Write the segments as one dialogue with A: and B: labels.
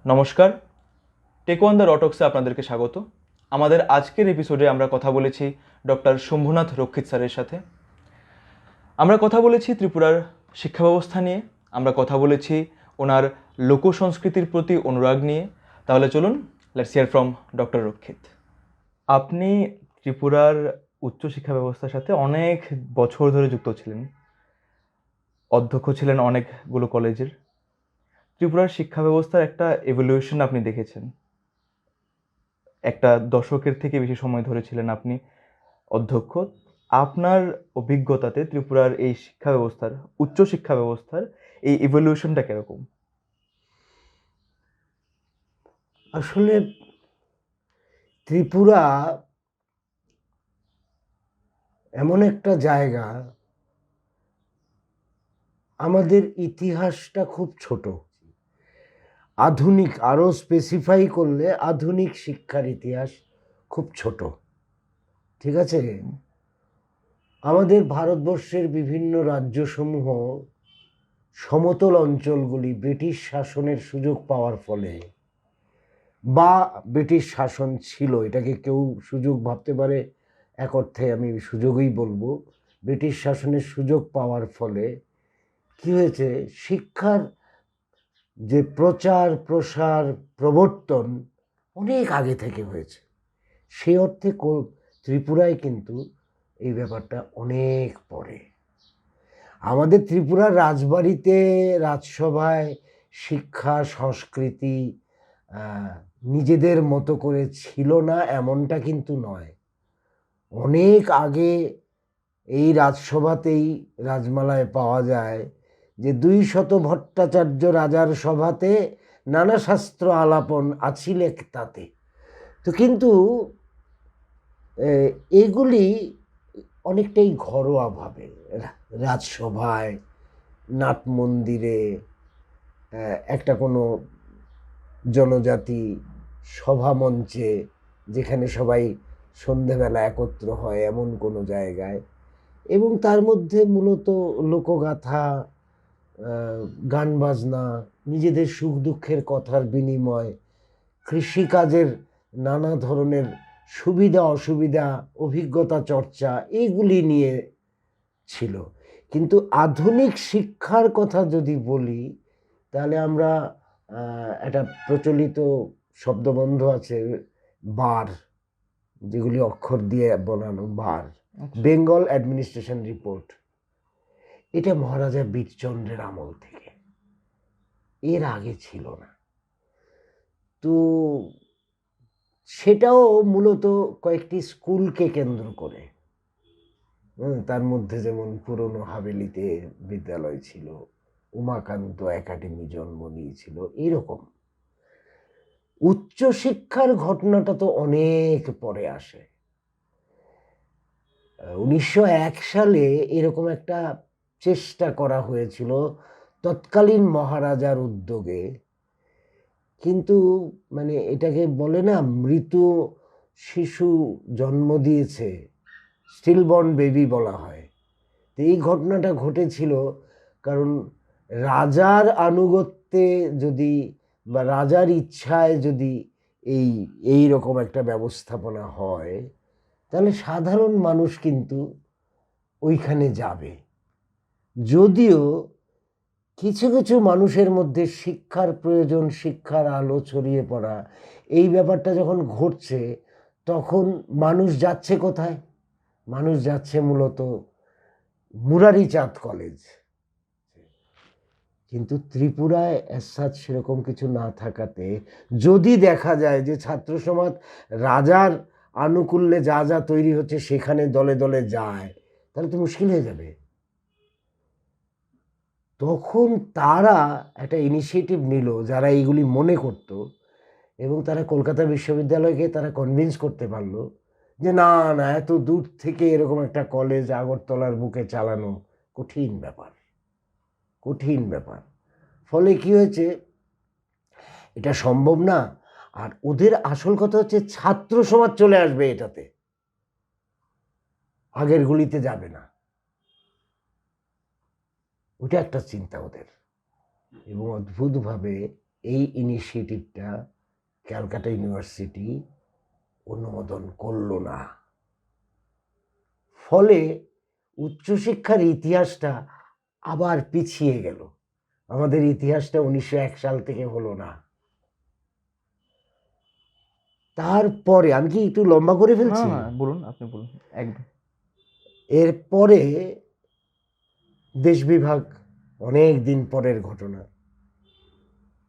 A: নমস্কার, take one the রটক্সে আপনাদেরকে স্বাগত। আমাদের আজকের এপিসোডে আমরা কথা বলেছি ডক্টর শম্ভুনাথ রক্ষিত স্যারের সাথে। আমরা কথা বলেছি ত্রিপুরার শিক্ষা ব্যবস্থা নিয়ে, আমরা কথা বলেছি ওনার লোক সংস্কৃতির প্রতি অনুরাগ নিয়ে। তাহলে চলুন, লেটস হিয়ার ফ্রম ডক্টর রক্ষিত। আপনি ত্রিপুরার উচ্চশিক্ষা ব্যবস্থার সাথে অনেক বছর ধরে যুক্ত ছিলেন, অধ্যক্ষ ছিলেন অনেকগুলো কলেজের। ত্রিপুরার শিক্ষা ব্যবস্থার একটা এভলিউশন আপনি দেখেছেন। একটা দশকের থেকে বেশি সময় ধরে ছিলেন আপনি অধ্যক্ষ। আপনার অভিজ্ঞতাতে ত্রিপুরার এই শিক্ষা ব্যবস্থার, উচ্চশিক্ষা ব্যবস্থার এই ইভলিউশনটা কিরকম?
B: আসলে ত্রিপুরা এমন একটা জায়গা, আমাদের ইতিহাসটা খুব ছোট। আধুনিক, আরো স্পেসিফাই করলে আধুনিক শিক্ষার ইতিহাস খুব ছোট। ঠিক আছে, আমাদের ভারতবর্ষের বিভিন্ন রাজ্যসমূহ, সমতল অঞ্চলগুলি ব্রিটিশ শাসনের সুযোগ পাওয়ার ফলে, বা ব্রিটিশ শাসন ছিল, এটাকে কেউ সুযোগ ভাবতে পারে, এক অর্থে আমি সুযোগই বলবো। ব্রিটিশ শাসনের সুযোগ পাওয়ার ফলে কি হয়েছে, শিক্ষার যে প্রচার প্রসার প্রবর্তন অনেক আগে থেকে হয়েছে। সেই অর্থে ত্রিপুরায় কিন্তু এই ব্যাপারটা অনেক পরে। আমাদের ত্রিপুরার রাজবাড়িতে, রাজসভায় শিক্ষা সংস্কৃতি নিজেদের মতো করে ছিল না এমনটা কিন্তু নয়। অনেক আগে এই রাজসভাতেই, রাজমালায় পাওয়া যায় যে 200 ভট্টাচার্য রাজার সভাতে নানা শাস্ত্র আলাপন আছিলে তাতে। তো কিন্তু এগুলি অনেকটাই ঘরোয়াভাবে, রাজসভায়, নাট মন্দিরে, একটা কোনো জনজাতি সভা মঞ্চে, যেখানে সবাই সন্ধেবেলা একত্র হয় এমন কোনো জায়গায়, এবং তার মধ্যে মূলত লোকগাথা, গান বাজনা, নিজেদের সুখ দুঃখের কথার বিনিময়, কৃষিকাজের নানা ধরনের সুবিধা অসুবিধা, অভিজ্ঞতা চর্চা, এইগুলি নিয়ে ছিল। কিন্তু আধুনিক শিক্ষার কথা যদি বলি, তাহলে আমরা একটা প্রচলিত শব্দবন্ধ আছে, বার, যেগুলি অক্ষর দিয়ে বানানো, বার, বেঙ্গল অ্যাডমিনিস্ট্রেশন রিপোর্ট। এটা মহারাজা বীরচন্দ্রের আমল থেকে, এর আগে ছিল না। তো সেটাও মূলত কয়েকটি স্কুলকে কেন্দ্র করে। তার মধ্যে যেমন পুরনো হাভেলিতে বিদ্যালয় ছিল, উমাকান্ত একাডেমি জন্ম নিয়েছিল, এরকম। উচ্চশিক্ষার ঘটনাটা তো অনেক পরে আসে। 1901 সালে এরকম একটা চেষ্টা করা হয়েছিল তৎকালীন মহারাজার উদ্যোগে, কিন্তু মানে এটাকে বলে না, মৃত শিশু জন্ম দিয়েছে, স্টিলবর্ন বেবি বলা হয়। তো এই ঘটনাটা ঘটেছিল কারণ রাজার আনুগত্যে যদি, বা রাজার ইচ্ছায় যদি এই রকম একটা ব্যবস্থাপনা হয়, তাহলে সাধারণ মানুষ কিন্তু ওইখানে যাবে। যদিও কিছু কিছু মানুষের মধ্যে শিক্ষার প্রয়োজন, শিক্ষার আলো ছড়িয়ে পড়া, এই ব্যাপারটা যখন ঘটছে, তখন মানুষ যাচ্ছে কোথায়? মানুষ যাচ্ছে মূলত মুরারিচাঁদ কলেজ। কিন্তু ত্রিপুরায় এসাজ সেরকম কিছু না থাকাতে, যদি দেখা যায় যে ছাত্র সমাজ রাজার আনুকূল্যে যা যা তৈরি হচ্ছে সেখানে দলে দলে যায়, তাহলে তো মুশকিল হয়ে যাবে। তখন তারা একটা ইনিশিয়েটিভ নিল, যারা এইগুলি মনে করত, এবং তারা কলকাতা বিশ্ববিদ্যালয়কে তারা কনভিন্স করতে পারলো যে না না, এত দূর থেকে এরকম একটা কলেজ আগরতলার বুকে চালানো কঠিন ব্যাপার, কঠিন ব্যাপার। ফলে কি হয়েছে, এটা সম্ভব না। আর ওদের আসল কথা হচ্ছে ছাত্র সমাজ চলে আসবে এটাতে, আগের গুলিতে যাবে না, ওটা একটা চিন্তা ওদের। এবং অদ্ভুতভাবে এই ইনিশিয়েটিভটা ক্যালকাটা ইউনিভার্সিটি অনুমোদন করল না। ফলে উচ্চশিক্ষার ইতিহাসটা আবার পিছিয়ে গেল। আমাদের ইতিহাসটা 1901 সাল থেকে হলো না। তারপরে আমি কি একটু লম্বা করে
A: না
B: ফেলছি?
A: না বলুন, আপনি বলুন একদম।
B: এরপরে দেশ বিভাগ অনেক দিন পরের ঘটনা।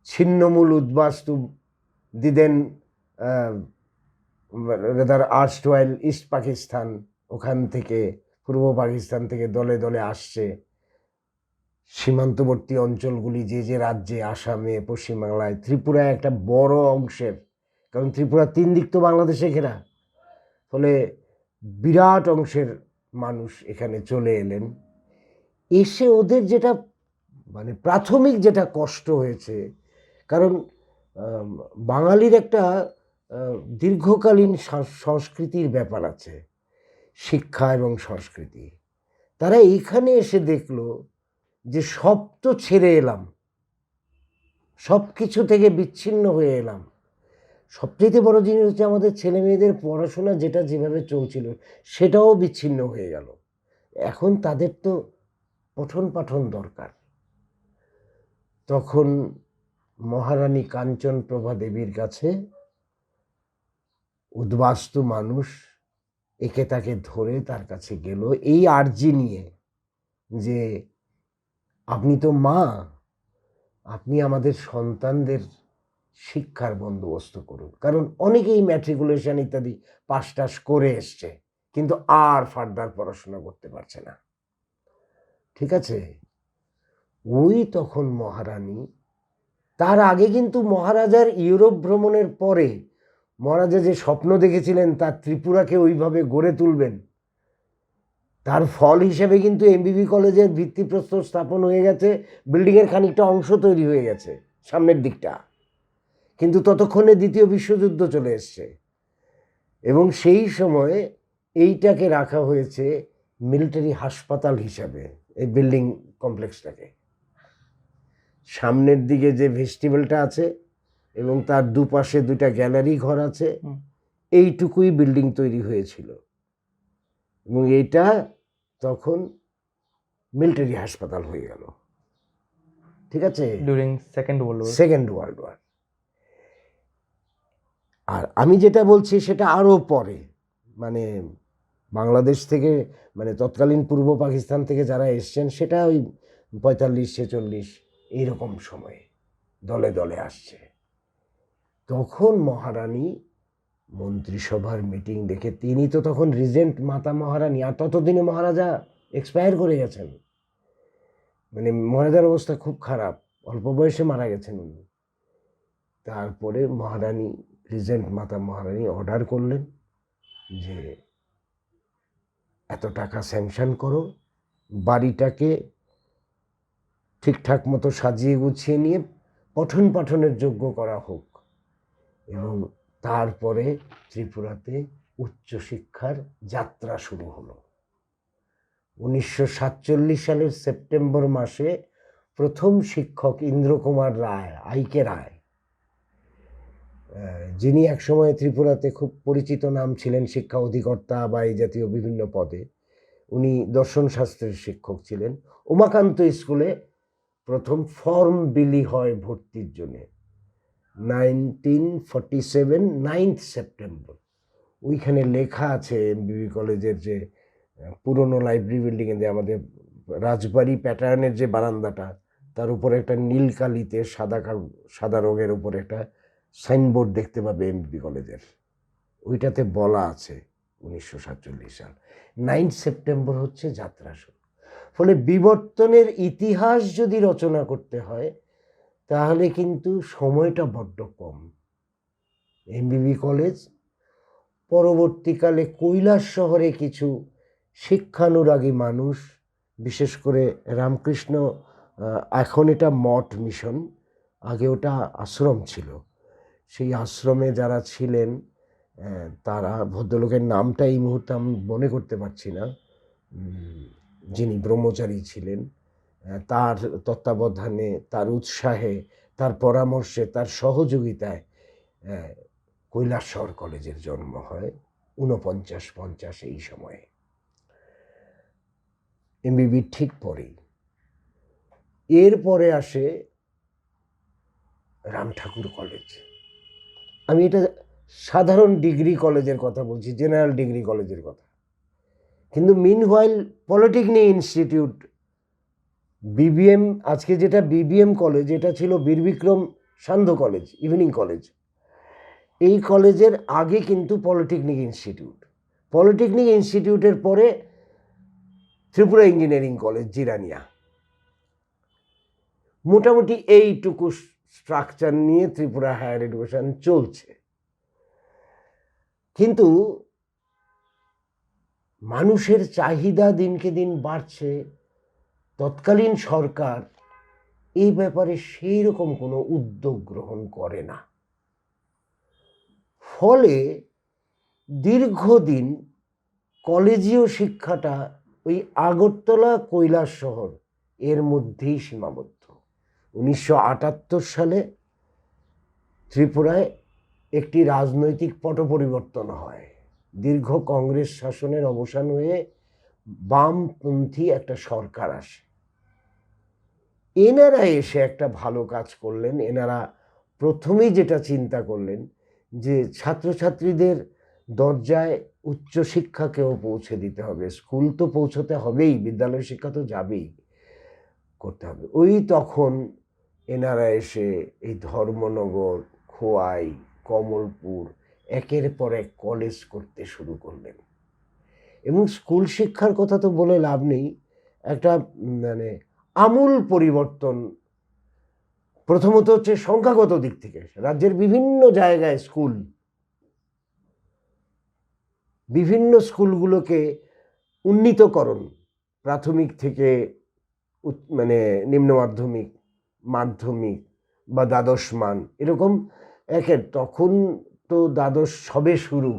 B: ছিন্নমূল উদ্বাস্তু দিদেন রেদার আর্স্টওয়াইল ইস্ট পাকিস্তান, ওখান থেকে পূর্ব পাকিস্তান থেকে দলে দলে আসছে। সীমান্তবর্তী অঞ্চলগুলি যে যে রাজ্যে, আসামে, পশ্চিমবাংলায়, ত্রিপুরায় একটা বড় অংশের, কারণ ত্রিপুরা 3 দিক তো বাংলাদেশে ঘেরা, ফলে বিরাট অংশের মানুষ এখানে চলে এলেন। এসে ওদের যেটা মানে প্রাথমিক যেটা কষ্ট হয়েছে, কারণ বাঙালির একটা দীর্ঘকালীন সংস্কৃতির ব্যাপার আছে, শিক্ষা এবং সংস্কৃতি। তারা এইখানে এসে দেখলো যে সব তো ছেড়ে এলাম, সব কিছু থেকে বিচ্ছিন্ন হয়ে এলাম। সবচেয়ে বড় জিনিস হচ্ছে আমাদের ছেলে মেয়েদের পড়াশোনা যেটা যেভাবে চলছিল সেটাও বিচ্ছিন্ন হয়ে গেল। এখন তাদের তো পঠন পাঠন দরকার। তখন মহারানী কাঞ্চনপ্রভা দেবীর কাছে উদ্বাস্তু মানুষ একে তাকে ধরে তার কাছে গেল এই আর্জি নিয়ে যে আপনি তো মা, আপনি আমাদের সন্তানদের শিক্ষার বন্দোবস্ত করুন। কারণ অনেকেই ম্যাট্রিকুলেশন ইত্যাদি পাস টাস করে এসছে, কিন্তু আর ফার্দার পড়াশোনা করতে পারছে না। ঠিক আছে, ওই তখন মহারানী, তার আগে কিন্তু মহারাজার ইউরোপ ভ্রমণের পরে মহারাজা যে স্বপ্ন দেখেছিলেন তার ত্রিপুরাকে ওইভাবে গড়ে তুলবেন, তার ফল হিসেবে কিন্তু এমবিবি কলেজের ভিত্তিপ্রস্তর স্থাপন হয়ে গেছে, বিল্ডিংয়ের খানিকটা অংশ তৈরি হয়ে গেছে সামনের দিকটা। কিন্তু ততক্ষণে দ্বিতীয় বিশ্বযুদ্ধ চলে এসছে এবং সেই সময়ে এইটাকে রাখা হয়েছে মিলিটারি হাসপাতাল হিসাবে, এই বিল্ডিং কমপ্লেক্সটাকে। সামনের দিকে যে ভেস্টিবলটা আছে এবং তার দুপাশে 2টা গ্যালারি ঘর আছে, এইটুকুই বিল্ডিং তৈরি হয়েছিল এবং এইটা তখন মিলিটারি হাসপাতাল হয়ে গেল। ঠিক আছে,
A: ডিউরিং সেকেন্ড ওয়ার্ল্ড
B: ওয়ার। আর আমি যেটা বলছি সেটা আরও পরে, মানে বাংলাদেশ থেকে, মানে তৎকালীন পূর্ব পাকিস্তান থেকে যারা এসছেন সেটা ওই 45-46 এইরকম সময়ে দলে দলে আসছে। তখন মহারানী মন্ত্রিসভার মিটিং দেখে, তিনি তো তখন রিজেন্ট মাতা মহারানী, আর ততদিনে মহারাজা এক্সপায়ার করে গেছেন, মানে মহারাজার অবস্থা খুব খারাপ, অল্প বয়সে মারা গেছেন উনি। তারপরে মহারানী, রিজেন্ট মাতা মহারানী অর্ডার করলেন যে এত টাকা স্যাংশন করো, বাড়িটাকে ঠিকঠাক মতো সাজিয়ে গুছিয়ে নিয়ে পঠন পাঠনের যোগ্য করা হোক। এবং তারপরে ত্রিপুরাতে উচ্চশিক্ষার যাত্রা শুরু হলো। 1947 সালের সেপ্টেম্বর মাসে প্রথম শিক্ষক ইন্দ্রকুমার রায়, আইকে রায়, যিনি একসময় ত্রিপুরাতে খুব পরিচিত নাম ছিলেন, শিক্ষা অধিকর্তা বা এই জাতীয় বিভিন্ন পদে, উনি দর্শন শাস্ত্রের শিক্ষক ছিলেন। উমাকান্ত স্কুলে প্রথম ফর্ম বিলি হয় ভর্তির জন্য 1947 9 সেপ্টেম্বর। ওইখানে লেখা আছে এমবিবি কলেজের যে পুরনো লাইব্রেরি বিল্ডিংয়ে যে আমাদের রাজবাড়ি প্যাটার্নের যে বারান্দাটা, তার উপরে একটা নীল কালিতে সাদা রঙের উপরে একটা সাইনবোর্ড দেখতে পাবে এমবিবি কলেজের, ওইটাতে বলা আছে 1947 সাল 9 সেপ্টেম্বর হচ্ছে যাত্রা শুরু। ফলে বিবর্তনের ইতিহাস যদি রচনা করতে হয় তাহলে কিন্তু সময়টা বড্ড কম। এমবিবি কলেজ পরবর্তীকালে কৈলাস শহরে কিছু শিক্ষানুরাগী মানুষ, বিশেষ করে রামকৃষ্ণ, এখন এটা মঠ মিশন, আগে ওটা আশ্রম ছিল, সেই আশ্রমে যারা ছিলেন তারা, ভদ্রলোকের নামটা এই মুহূর্তে আমি মনে করতে পারছি না, যিনি ব্রহ্মচারী ছিলেন, তার তত্ত্বাবধানে, তার উৎসাহে তার পরামর্শে, তার সহযোগিতায় কৈলাসহর কলেজের জন্ম হয় 49-50 এই সময়ে, এমবিবি ঠিক পরেই। এরপরে আসে রাম ঠাকুর কলেজ। আমি এটা সাধারণ ডিগ্রি কলেজের কথা বলছি, জেনারেল ডিগ্রি কলেজের কথা। কিন্তু মিনহোয়াইল পলিটেকনিক ইনস্টিটিউট, বিবিএম, আজকে যেটা বিবিএম কলেজ, এটা ছিল বীর বিক্রম সান্ধ্য কলেজ, ইভিনিং কলেজ। এই কলেজের আগে কিন্তু পলিটেকনিক ইনস্টিটিউট, পলিটেকনিক ইনস্টিটিউটের পরে ত্রিপুরা ইঞ্জিনিয়ারিং কলেজ জিরানিয়া। মোটামুটি এইটুকু স্ট্রাকচার নিয়ে ত্রিপুরা হায়ার এডুকেশন চলছে। কিন্তু মানুষের চাহিদা দিনকে দিন বাড়ছে, তৎকালীন সরকার এই ব্যাপারে সেই রকম কোনো উদ্যোগ গ্রহণ করে না। ফলে দীর্ঘদিন কলেজীয় শিক্ষাটা ওই আগরতলা কৈলাসহর এর মধ্যেই সীমাবদ্ধ। 1978 সালে ত্রিপুরায় একটি রাজনৈতিক পট পরিবর্তন হয়। দীর্ঘ কংগ্রেস শাসনের অবসান হয়ে বামপন্থী একটা সরকার আসে। এনারা এসে একটা ভালো কাজ করলেন। এনারা প্রথমেই যেটা চিন্তা করলেন যে ছাত্রছাত্রীদের দরজায় উচ্চশিক্ষাকেও পৌঁছে দিতে হবে। স্কুল তো পৌঁছতে হবেই, বিদ্যালয় শিক্ষা তো যাবেই, করতে হবে। ওই তখন এনারা এসে এই ধর্মনগর, খোয়াই, কমলপুর একের পর এক কলেজ করতে শুরু করলেন। এবং স্কুল শিক্ষার কথা তো বলে লাভ নেই, একটা মানে আমূল পরিবর্তন। প্রথমত হচ্ছে সংখ্যাগত দিক থেকে রাজ্যের বিভিন্ন জায়গায় স্কুল, বিভিন্ন স্কুলগুলোকে উন্নীতকরণ, প্রাথমিক থেকে মানে নিম্ন মাধ্যমিক, মাধ্যমিক বা দ্বাদশ মান, এরকম একের। তখন তো দ্বাদশ সবে শুরু,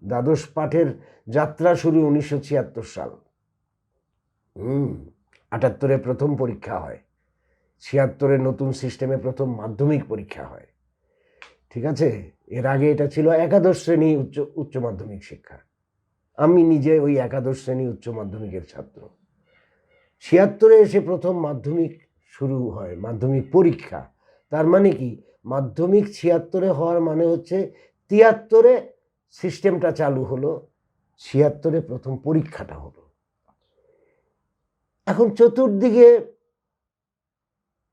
B: দ্বাদশ পাঠের যাত্রা শুরু 1976 সাল। 78-এ প্রথম পরীক্ষা হয়, 76-এ নতুন সিস্টেমে প্রথম মাধ্যমিক পরীক্ষা হয়। ঠিক আছে, এর আগে এটা ছিল একাদশ শ্রেণী উচ্চ মাধ্যমিক শিক্ষা। আমি নিজে ওই একাদশ শ্রেণী উচ্চ মাধ্যমিকের ছাত্র। 76-এ এসে প্রথম মাধ্যমিক শুরু হয়, মাধ্যমিক পরীক্ষা। তার মানে কি, মাধ্যমিক 76-এ হওয়ার মানে হচ্ছে 73-এ সিস্টেমটা চালু হলো, 76-এ প্রথম পরীক্ষাটা হলো। এখন চতুর্দিকে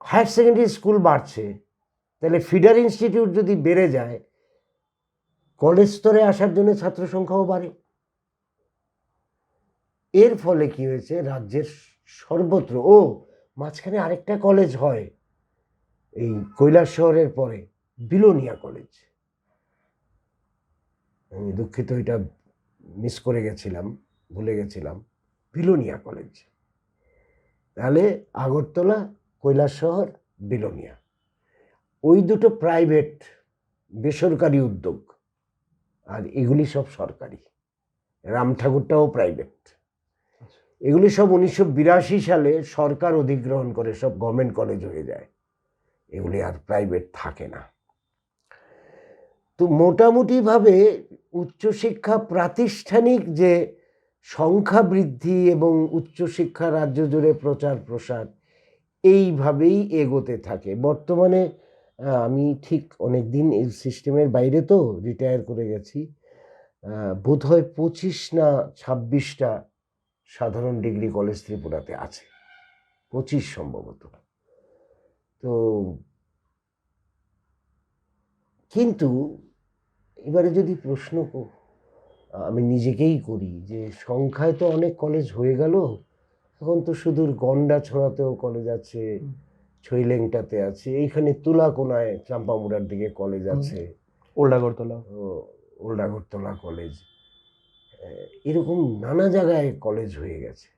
B: হায়ার সেকেন্ডারি স্কুল বাড়ছে, তাহলে ফিডার ইনস্টিটিউট যদি বেড়ে যায়, কলেজ স্তরে আসার জন্য ছাত্র সংখ্যাও বাড়ে। এর ফলে কি হয়েছে, রাজ্যের সর্বত্র, মাঝখানে আরেকটা কলেজ হয় এই কৈলাসহরের পরে, বিলোনিয়া কলেজ। আমি দুঃখিত, এটা মিস করে গেছিলাম, ভুলে গেছিলাম, বিলোনিয়া কলেজ। তাহলে আগরতলা, কৈলাসহর, বিলোনিয়া, ওই দুটো প্রাইভেট, বেসরকারি উদ্যোগ, আর এগুলি সব সরকারি। রাম ঠাকুরটাও প্রাইভেট। এগুলি সব 1982 সালে সরকার অধিগ্রহণ করে, সব গভর্নমেন্ট কলেজ হয়ে যায়, এগুলি আর প্রাইভেট থাকে না। তো মোটামুটিভাবে উচ্চশিক্ষা প্রাতিষ্ঠানিক যে সংখ্যা বৃদ্ধি এবং উচ্চশিক্ষা রাজ্য জুড়ে প্রচার প্রসার এইভাবেই এগোতে থাকে। বর্তমানে আমি ঠিক অনেক দিন এই সিস্টেমের বাইরে তো রিটায়ার করে গেছি, বোধহয় 25 না 26টা সাধারণ ডিগ্রি কলেজ ত্রিপুরাতে আছে, 25 সম্ভবত। তো কিন্তু এবারে যদি প্রশ্ন আমি নিজেকেই করি যে সংখ্যায় তো অনেক কলেজ হয়ে গেল, এখন তো সুদূর গন্ডাছড়াতেও কলেজ আছে, ছইলেংটাতে আছে, এইখানে তুলাকোনায় চাম্পামুড়ার দিকে কলেজ আছে,
A: old Agartala,
B: old Agartala college, এরকম নানা জায়গায় কলেজ হয়ে গেছে।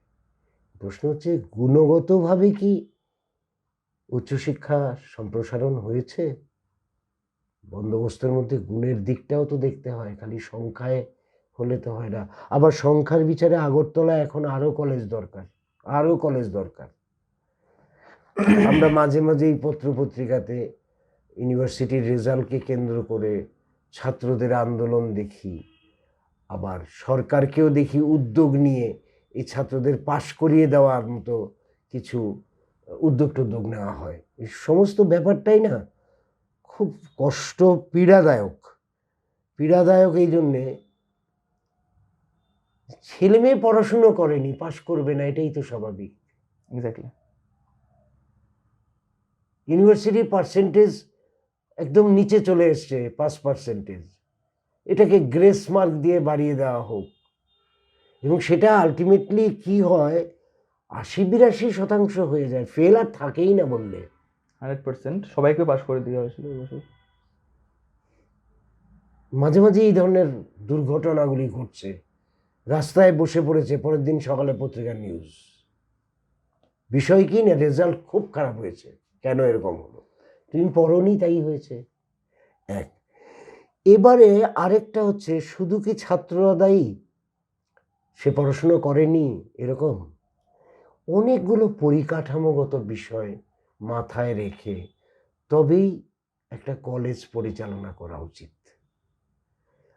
B: প্রশ্ন হচ্ছে, গুণগতভাবে কি উচ্চশিক্ষা সম্প্রসারণ হয়েছে? বন্দোবস্তের মধ্যে গুণের দিকটাও তো দেখতে হয়, খালি সংখ্যায় হলে তো হয় না। আবার সংখ্যার বিচারে আগরতলা এখন আরো কলেজ দরকার, আরো কলেজ দরকার। আমরা মাঝে মাঝেই পত্রপত্রিকাতে ইউনিভার্সিটির রেজাল্টকে কেন্দ্র করে ছাত্রদের আন্দোলন দেখি, আবার সরকারকেও দেখি উদ্যোগ নিয়ে এই ছাত্রদের পাশ করিয়ে দেওয়ার মতো কিছু উদ্যোগ টদ্যোগ নেওয়া হয়। এই সমস্ত ব্যাপারটাই না খুব পীড়াদায়ক এই জন্যে, ছেলে মেয়ে পড়াশুনো করেনি, পাশ করবে না, এটাই তো স্বাভাবিক।
A: এক্স্যাক্টলি।
B: ইউনিভার্সিটির পার্সেন্টেজ একদম নিচে চলে এসছে, 5%, এটাকে গ্রেস মার্ক দিয়ে বাড়িয়ে দেওয়া হোক, এবং সেটা আলটিমেটলি কি হয়, 80-82% হয়ে যায়, ফেল আর থাকেই না বললে।
A: 100% সবাইকে পাশ করে দেওয়া হয়েছিল এই বছর।
B: মাঝে মাঝে এই ধরনের দুর্ঘটনাগুলি ঘটছে, রাস্তায় বসে পড়েছে, পরের দিন সকালে পত্রিকার নিউজ। বিষয় কি না, রেজাল্ট খুব খারাপ হয়েছে, কেন এরকম হলো, তুমি পড়োনি তাই হয়েছে। এক, এবারে আরেকটা হচ্ছে, শুধু কি ছাত্ররা দায়ী, সে পড়াশুনো করেনি এরকম, অনেকগুলো পরিকাঠামোগত বিষয় মাথায় রেখে তবেই একটা কলেজ পরিচালনা করা উচিত।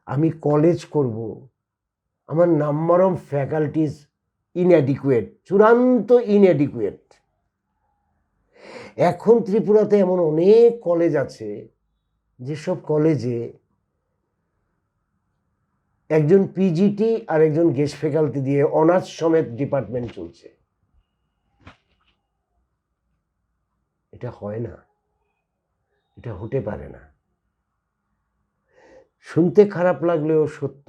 B: আমি কলেজ করব, আমার নাম্বার অফ ফ্যাকাল্টিজ ইনঅ্যাডিকুয়েট, চূড়ান্ত ইনঅ্যাডিকুয়েট। এখন ত্রিপুরাতে এমন অনেক কলেজ আছে যেসব কলেজে একজন পিজিটি আর একজন গেস্ট ফ্যাকাল্টি দিয়ে অনার্স সমেত ডিপার্টমেন্ট চলছে। এটা হয় না, এটা হতে পারে না। শুনতে খারাপ লাগলেও সত্য,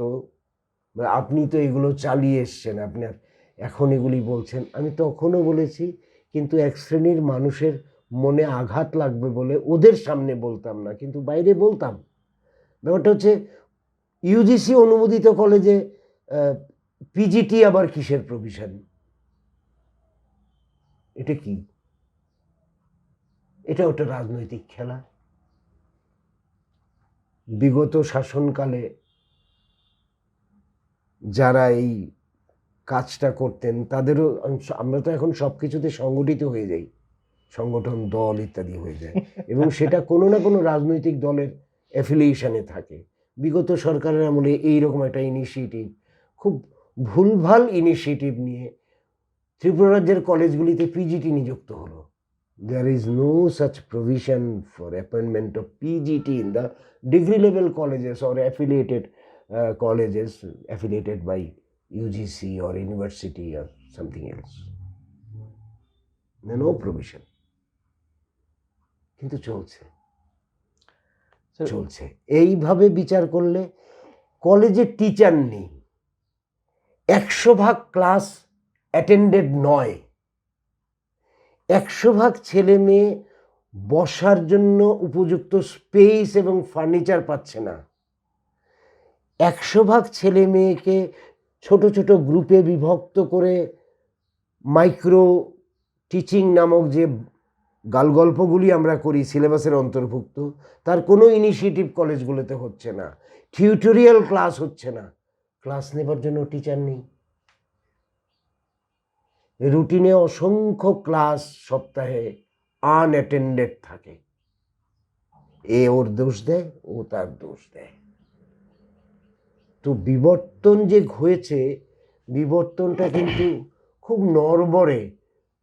B: আপনি তো এগুলো চালিয়ে এসছেন, আপনার এখন এগুলি বলছেন, আমি তখনও বলেছি, কিন্তু এক শ্রেণীর মানুষের মনে আঘাত লাগবে বলে ওদের সামনে বলতাম না, কিন্তু বাইরে বলতাম। ব্যাপারটা হচ্ছে, ইউজিসি অনুমোদিত কলেজে পিজিটি আবার কিসের প্রভিশন, এটা কি? এটা ওটা রাজনৈতিক খেলা। বিগত শাসনকালে যারা এই কাজটা করতেন তাদেরও, আমরা তো এখন সব কিছুতে সংগঠিত হয়ে যাই, সংগঠন, দল ইত্যাদি হয়ে যায়, এবং সেটা কোনো না কোনো রাজনৈতিক দলের অ্যাফিলিয়েশনে থাকে। বিগত সরকারের আমলে এইরকম একটা ইনিশিয়েটিভ, খুব ভুলভাল ইনিশিয়েটিভ নিয়ে ত্রিপুরা রাজ্যের কলেজগুলিতে পিজিটি নিযুক্ত হলো। There is no such provision for appointment of PGT in the degree level colleges or affiliated colleges affiliated by UGC or university or something else. No provision. কিন্তু চলছে এইভাবে বিচার করলে কলেজে টিচার নেই, 100% ক্লাস অ্যাটেন্ডেড নয়, 100% ছেলে মেয়ে বসার জন্য উপযুক্ত স্পেস এবং ফার্নিচার পাচ্ছে না, 100% ছেলে মেয়েকে ছোট ছোট গ্রুপে বিভক্ত করে মাইক্রো টিচিং নামক যে গালগল্পগুলি আমরা করি সিলেবাসের অন্তর্ভুক্ত, তার কোনো ইনিশিয়েটিভ কলেজগুলোতে হচ্ছে না, টিউটোরিয়াল ক্লাস হচ্ছে না, ক্লাস নেবার জন্য টিচার নেই, রুটিনে অসংখ্য ক্লাস সপ্তাহে আনঅ্যাটেন্ডেড থাকে, এ ওর দোষ দেয়, ও তার দোষ দেয়। তো বিবর্তন যে হয়েছে, বিবর্তনটা কিন্তু খুব নড়বড়ে,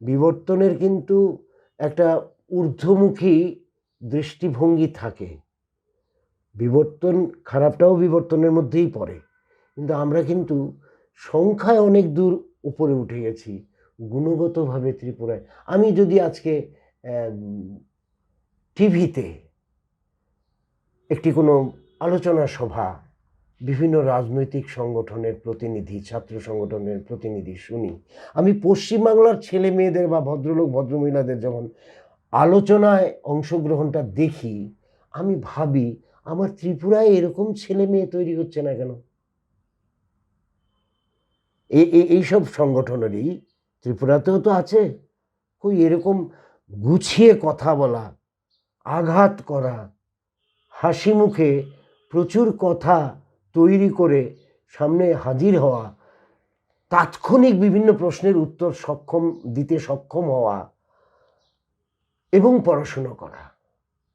B: বিবর্তনের কিন্তু একটা ঊর্ধ্বমুখী দৃষ্টিভঙ্গি থাকে। বিবর্তন খারাপটাও বিবর্তনের মধ্যেই পড়ে, কিন্তু আমরা কিন্তু সংখ্যায় অনেক দূর উপরে উঠে গেছি, গুণগতভাবে ত্রিপুরায়। আমি যদি আজকে টিভিতে একটি কোনো আলোচনা সভা, বিভিন্ন রাজনৈতিক সংগঠনের প্রতিনিধি, ছাত্র সংগঠনের প্রতিনিধি শুনি, আমি পশ্চিমবাংলার ছেলে মেয়েদের বা ভদ্রলোক ভদ্রমহিলাদের যখন আলোচনায় অংশগ্রহণটা দেখি, আমি ভাবি, আমার ত্রিপুরায় এরকম ছেলে মেয়ে তৈরি হচ্ছে না কেন? এইসব সংগঠনেরই ত্রিপুরাতেও তো আছে, কই এরকম গুছিয়ে কথা বলা, আঘাত করা, হাসি মুখে প্রচুর কথা তৈরি করে সামনে হাজির হওয়া, তাৎক্ষণিক বিভিন্ন প্রশ্নের উত্তর দিতে সক্ষম হওয়া, এবং পড়াশুনো করা,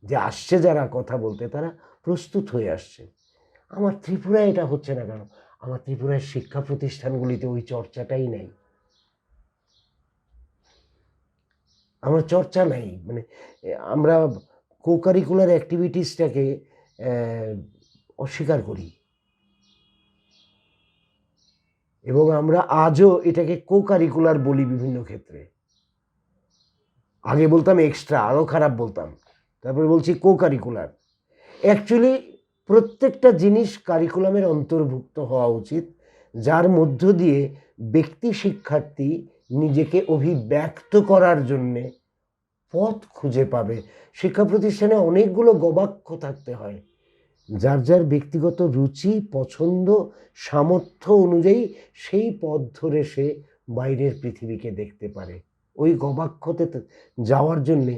B: যে আসছে যারা কথা বলতে তারা প্রস্তুত হয়ে আসছে। আমার ত্রিপুরায় এটা হচ্ছে না কেন? আমার ত্রিপুরার শিক্ষা প্রতিষ্ঠানগুলিতে ওই চর্চাটাই নেই। আমার চর্চা নাই, মানে আমরা কোকারিকুলার অ্যাক্টিভিটিসটাকে অস্বীকার করি এবং আমরা আজও এটাকে কোকারিকুলার বলি বিভিন্ন ক্ষেত্রে। আগে বলতাম এক্সট্রা, আরও খারাপ বলতাম, তারপরে বলছি কোকারিকুলার। অ্যাকচুয়ালি প্রত্যেকটা জিনিস কারিকুলামের অন্তর্ভুক্ত হওয়া উচিত, যার মধ্য দিয়ে ব্যক্তি শিক্ষার্থী নিজেকে অভিব্যক্ত করার জন্যে পথ খুঁজে পাবে। শিক্ষা প্রতিষ্ঠানে অনেকগুলো গবাক্ষ থাকতে হয়, যার যার ব্যক্তিগত রুচি, পছন্দ, সামর্থ্য অনুযায়ী সেই পথ ধরে সে বাইরের পৃথিবীকে দেখতে পারে। ওই গবাক্ষতে যাওয়ার জন্যে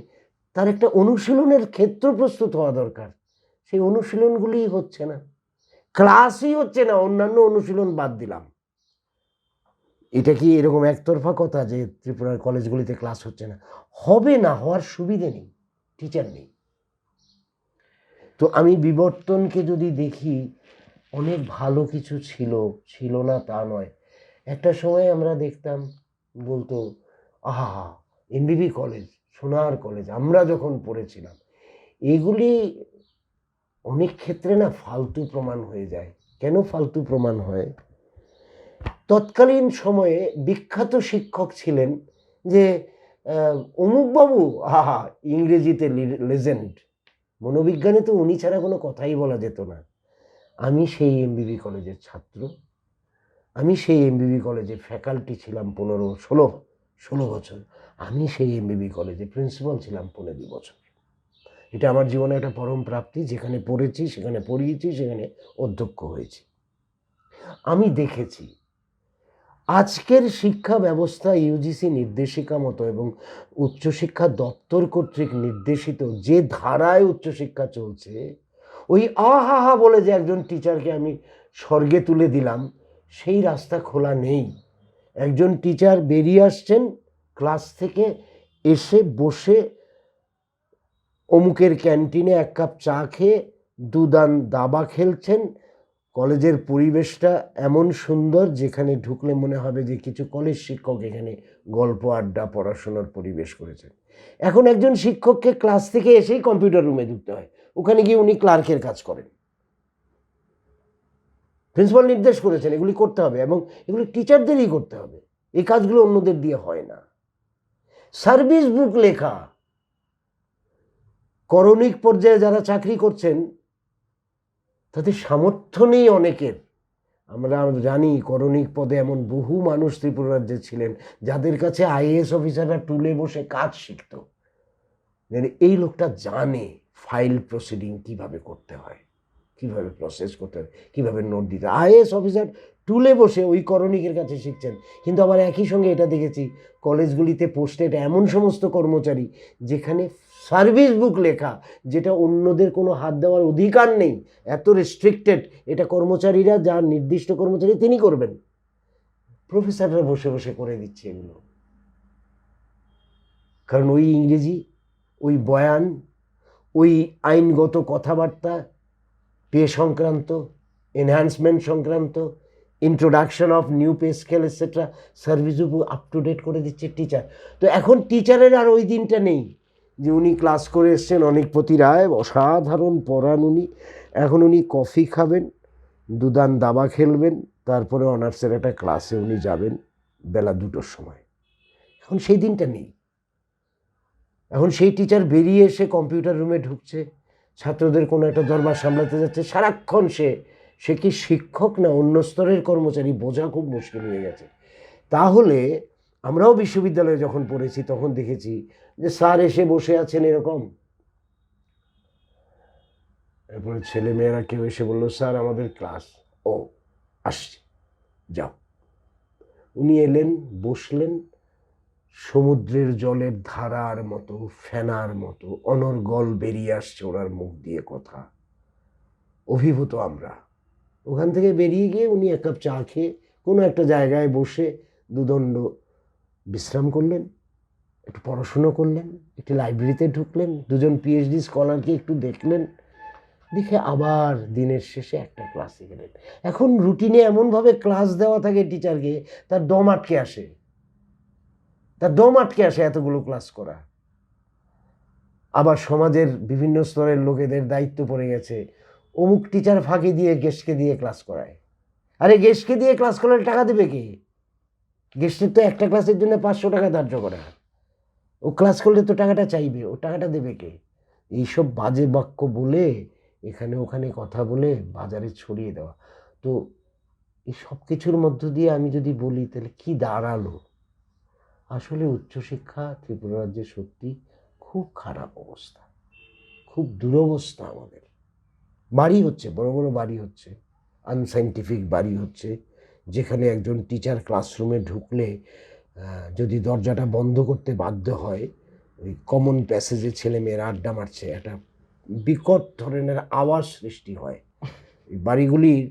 B: তার একটা অনুশীলনের ক্ষেত্র প্রস্তুত হওয়া দরকার। সেই অনুশীলনগুলিই হচ্ছে না, ক্লাসই হচ্ছে না, অন্যান্য অনুশীলন বাদ দিলাম। এটা কি এরকম একতরফা কথা যে ত্রিপুরার কলেজগুলিতে ক্লাস হচ্ছে না? হবে না, হওয়ার সুবিধে নেই, টিচার নেই। তো আমি বিবর্তনকে যদি দেখি, অনেক ভালো কিছু ছিল না তা নয়। একটা সময় আমরা দেখতাম, বলতো আহা এমবিবি কলেজ, সোনার কলেজ, আমরা যখন পড়েছিলাম। এগুলি অনেক ক্ষেত্রে না ফালতু প্রমাণ হয়ে যায়। কেন ফালতু প্রমাণ হয়? তৎকালীন সময়ে বিখ্যাত শিক্ষক ছিলেন যে অমুকবাবু, আহা ইংরেজিতে লেজেন্ড, মনোবিজ্ঞানে তো উনি ছাড়া কোনো কথাই বলা যেত না। আমি সেই এমবিবি কলেজের ছাত্র, আমি সেই এমবিবি কলেজে ফ্যাকাল্টি ছিলাম 16 বছর। আমি সেই এমবিবি কলেজে প্রিন্সিপাল ছিলাম 15 বছর। এটা আমার জীবনে একটা পরম প্রাপ্তি। যেখানে পড়েছি, সেখানে পড়িয়েছি, সেখানে অধ্যক্ষ হয়েছি। আমি দেখেছি আজকের শিক্ষা ব্যবস্থা ইউজিসি নির্দেশিকা মতো এবং উচ্চশিক্ষা দপ্তর কর্তৃক নির্দেশিত যে ধারায় উচ্চশিক্ষা চলছে, ওই আহা বলে যে একজন টিচারকে আমি স্বর্গে তুলে দিলাম, সেই রাস্তা খোলা নেই। একজন টিচার বেরিয়ে আসছেন ক্লাস থেকে, এসে বসে অমুকের ক্যান্টিনে এক কাপ চা খেয়ে দুদান দাবা খেলছেন। কলেজের পরিবেশটা এমন সুন্দর, যেখানে ঢুকলে মনে হবে যে কিছু কলেজ শিক্ষক এখানে গল্প আড্ডা পড়াশোনার পরিবেশ করেছেন। এখন একজন শিক্ষককে ক্লাস থেকে এসেই কম্পিউটার রুমে ঢুকতে হয়, ওখানে গিয়ে উনি ক্লার্কের কাজ করেন। প্রিন্সিপাল নির্দেশ করেছেন এগুলি করতে হবে, এবং এগুলি টিচারদেরই করতে হবে, এই কাজগুলো অন্যদের দিয়ে হয় না। সার্ভিস বুক লেখা, করণিক পর্যায়ে যারা চাকরি করছেন তাদের সামর্থ্য নেই অনেকের। আমরা জানি করণিক পদে এমন বহু মানুষ ত্রিপুরা রাজ্যে ছিলেন যাদের কাছে আইএএস অফিসাররা টুলে বসে কাজ শিখত। এই লোকটা জানে ফাইল প্রসিডিং কিভাবে করতে হয়, কিভাবে প্রসেস করতে হয়, কিভাবে নোট দিতে হয়। আইএএস অফিসার টুলে বসে ওই করণিকের কাছে শিখছেন। কিন্তু আবার একই সঙ্গে এটা দেখেছি, কলেজগুলিতে পোস্টেড এমন সমস্ত কর্মচারী যেখানে সার্ভিস বুক লেখা, যেটা অন্যদের কোনো হাত দেওয়ার অধিকার নেই, এত রেস্ট্রিক্টেড, এটা কর্মচারীরা, যার নির্দিষ্ট কর্মচারী তিনি করবেন, প্রফেসররা বসে বসে করে দিচ্ছে এগুলো। কারণ ওই ইংরেজি, ওই বয়ান, ওই আইনগত কথাবার্তা, পে সংক্রান্ত, এনহ্যান্সমেন্ট সংক্রান্ত, introduction of new pay scale etcetera, service book up to date করে দিচ্ছে টিচার। তো এখন টিচারের আর ওই দিনটা নেই যে উনি ক্লাস করে এসছেন, অনিকপতি রায় অসাধারণ পড়ান উনি, এখন উনি কফি খাবেন, দুদান দাবা খেলবেন, তারপরে অনার্সের একটা ক্লাসে উনি যাবেন বেলা 2টোর সময়। এখন সেই দিনটা নেই। এখন সেই টিচার বেরিয়ে এসে কম্পিউটার রুমে ঢুকছে, ছাত্রদের কোনো একটা দরবার সামলাতে যাচ্ছে, সারাক্ষণ সে কি শিক্ষক না অন্য স্তরের কর্মচারী, বোঝা খুব মুশকিল হয়ে গেছে। তাহলে আমরাও বিশ্ববিদ্যালয়ে যখন পড়েছি তখন দেখেছি যে স্যার এসে বসে আছেন এরকম, এরপরে ছেলে মেয়েরা কেউ এসে বলল স্যার আমাদের ক্লাস, ও আসছি যাও। উনি এলেন, বসলেন, সমুদ্রের জলের ধারার মতো, ফেনার মতো অনর্গল বেরিয়ে আসছে ওনার মুখ দিয়ে কথা। অভিভূত আমরা। ওখান থেকে বেরিয়ে গিয়ে উনি এক কাপ চা খেয়ে কোনো একটা জায়গায় বসে দুদণ্ড বিশ্রাম করলেন একটু পড়াশুনো করলেন, একটু লাইব্রেরিতে ঢুকলেন, দুজন পিএইচডি স্কলারকে একটু দেখলেন, দেখে আবার দিনের শেষে একটা ক্লাসে গেলেন। এখন রুটিনে এমনভাবে ক্লাস দেওয়া থাকে টিচারকে, তার দম আটকে আসে, এতগুলো ক্লাস করা। আবার সমাজের বিভিন্ন স্তরের লোকেদের দায়িত্ব পড়ে গেছে, অমুক টিচার ফাঁকি দিয়ে গেস্টকে দিয়ে ক্লাস করায়। আরে গেস্টকে দিয়ে ক্লাস করালে টাকা দেবে কে? গেস্টের তো একটা ক্লাসের জন্য 500 টাকা ধার্য করা, ও ক্লাস করলে তো টাকাটা চাইবে, ও টাকাটা দেবে কে? এইসব বাজে বাক্য বলে এখানে ওখানে কথা বলে বাজারে ছড়িয়ে দেওয়া। তো এই সব কিছুর মধ্য দিয়ে আমি যদি বলি তাহলে কি দাঁড়ালো? আসলে উচ্চশিক্ষা ত্রিপুরা রাজ্যে সত্যি খুব খারাপ অবস্থা, খুব দুরবস্থা। আমাদের বাড়ি হচ্ছে, বড় বড় বাড়ি হচ্ছে, আনসাইন্টিফিক বাড়ি হচ্ছে, যেখানে একজন টিচার ক্লাসরুমে ঢুকলে যদি দরজাটা বন্ধ করতে বাধ্য হয়, ওই কমন প্যাসেজে ছেলেমেয়েরা আড্ডা মারছে, একটা বিকট ধরনের আওয়াজ সৃষ্টি হয়। এই বাড়িগুলির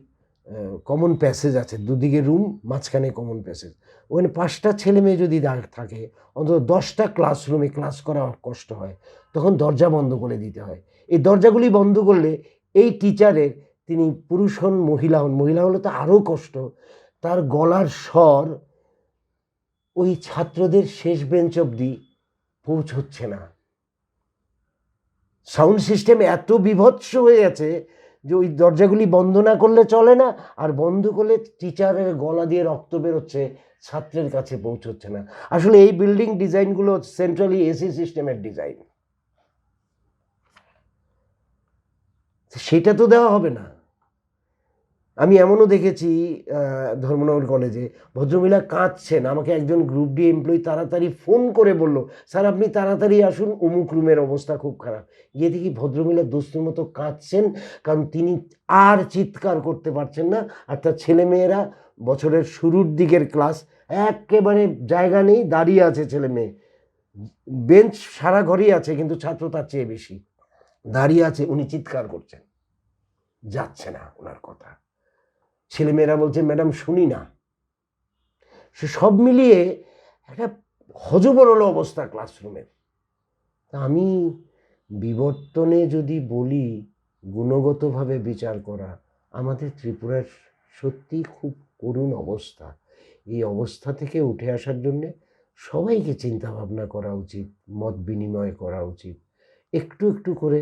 B: কমন প্যাসেজ আছে, দুদিকে রুম, মাঝখানে কমন প্যাসেজ। ওখানে 5টা ছেলে মেয়ে যদি থাকে, অন্তত 10টা ক্লাসরুমে ক্লাস করা কষ্ট হয়, তখন দরজা বন্ধ করে দিতে হয়। এই দরজাগুলি বন্ধ করলে এই টিচারের, তিনি পুরুষ হন মহিলা হন, মহিলা হলে তো আরও কষ্ট, তার গলার স্বর ওই ছাত্রদের শেষ বেঞ্চ অবধি পৌঁছচ্ছে না। সাউন্ড সিস্টেম এত বিভৎস হয়ে গেছে যে ওই দরজাগুলি বন্ধ না করলে চলে না, আর বন্ধ করলে টিচারের গলা দিয়ে রক্ত বেরোচ্ছে, ছাত্রের কাছে পৌঁছচ্ছে না। আসলে এই বিল্ডিং ডিজাইনগুলো সেন্ট্রালি এসি সিস্টেমের ডিজাইন, সেটা তো দেওয়া হবে না। আমি এমনও দেখেছি ধর্মনগর কলেজে ভদ্রমহিলা কাঁদছেন, আমাকে একজন গ্রুপ ডি এমপ্লয়ি তাড়াতাড়ি ফোন করে বলল, স্যার আপনি তাড়াতাড়ি আসুন, অমুক রুমের অবস্থা খুব খারাপ। গিয়ে দেখি ভদ্রমহিলা দোস্তের মতো কাঁদছেন, কারণ তিনি আর চিৎকার করতে পারছেন না, আর তার ছেলেমেয়েরা, বছরের শুরুর দিকের ক্লাস, একেবারে জায়গা নেই, দাঁড়িয়ে আছে ছেলে মেয়ে, বেঞ্চ সারা ঘরেই আছে কিন্তু ছাত্র তার চেয়ে বেশি, দাঁড়িয়ে আছে, উনি চিৎকার করছেন, যাচ্ছে না ওনার কথা। ছেলেমেয়েরা বলছে ম্যাডাম শুনি না। সে সব মিলিয়ে একটা হযবরল অবস্থা ক্লাসরুমের। আমি বিবর্তনে যদি বলি গুণগতভাবে বিচার করা, আমাদের ত্রিপুরার সত্যি খুব করুণ অবস্থা। এই অবস্থা থেকে উঠে আসার জন্যে সবাইকে চিন্তা ভাবনা করা উচিত, মত বিনিময় করা উচিত, একটু একটু করে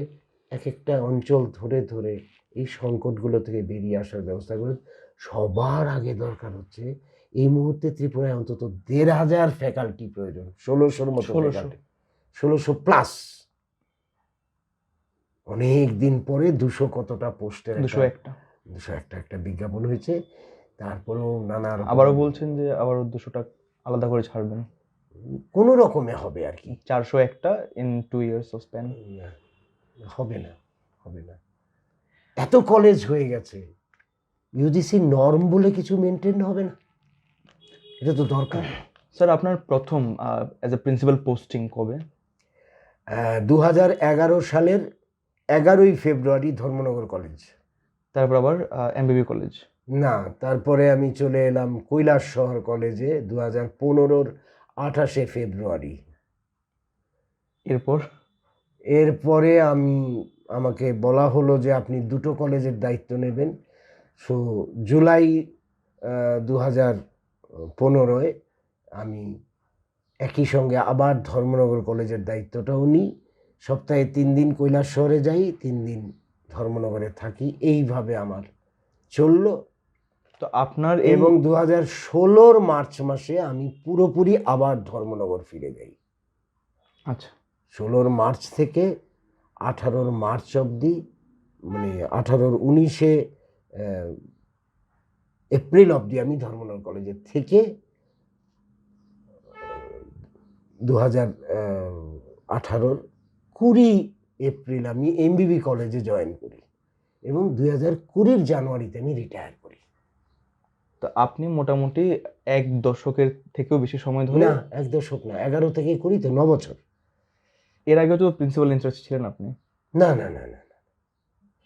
B: এক একটা অঞ্চল ধরে ধরে এই সংকটগুলো থেকে বেরিয়ে আসার ব্যবস্থা করে। সবার আগে দরকার হচ্ছে এই মুহূর্তে ত্রিপুরায় অন্তত 1,500 ফ্যাকাল্টি প্রয়োজন, 1600-র মতো ফ্যাকাল্টি, 1600+। অনেক দিন পরে 200 কতটা পোস্টের 201টা একটা বিজ্ঞাপন হয়েছে, তারপরেও নানা রকম
A: আবারও বলছেন যে আবারও 200টা আলাদা করে ছাড়বেন,
B: কোনো রকমে হবে আর কি।
A: 401টা ইন 2 years of span।
B: হবে না, হবে না, এত কলেজ হয়ে গেছে, ইউজিসি নর্ম বলে কিছু মেনটেন হবে না, এটা তো দরকার।
A: স্যার আপনার প্রথম অ্যাজ এ প্রিন্সিপাল পোস্টিং কবে?
B: 2011 সালের 11ই ফেব্রুয়ারি ধর্মনগর কলেজ।
A: তারপর আবার এমবিবি কলেজ?
B: না, তারপরে আমি চলে এলাম কৈলাসহর কলেজে 2015-র 28শে ফেব্রুয়ারি। এরপরে আমাকে বলা হলো যে আপনি 2টো কলেজের দায়িত্ব নেবেন। সো জুলাই 2015-য় আমি একই সঙ্গে আবার ধর্মনগর কলেজের দায়িত্বটাও নিই। সপ্তাহে 3 দিন কৈলাসহরে যাই, 3 দিন ধর্মনগরে থাকি, এইভাবে আমার চললো।
A: তো আপনার
B: এবং 2016-র মার্চ মাসে আমি পুরোপুরি আবার ধর্মনগর ফিরে যাই।
A: আচ্ছা,
B: 16র মার্চ থেকে 18র মার্চ অবধি, মানে 18র 19শে এপ্রিল অবধি আমি ধর্মনগর কলেজে থেকে 2018-র 20 এপ্রিল আমি এমবিবি কলেজে জয়েন করি এবং 2020-র জানুয়ারিতে আমি রিটায়ার করি।
A: তো আপনি মোটামুটি 1 দশকের থেকেও বেশি সময় ধরে?
B: না, 1 দশক না, 11 থেকে করি তো 9 বছর।
A: এর আগে তো প্রিন্সিপাল ইনচার্জ ছিলেন আপনি?
B: না না না না,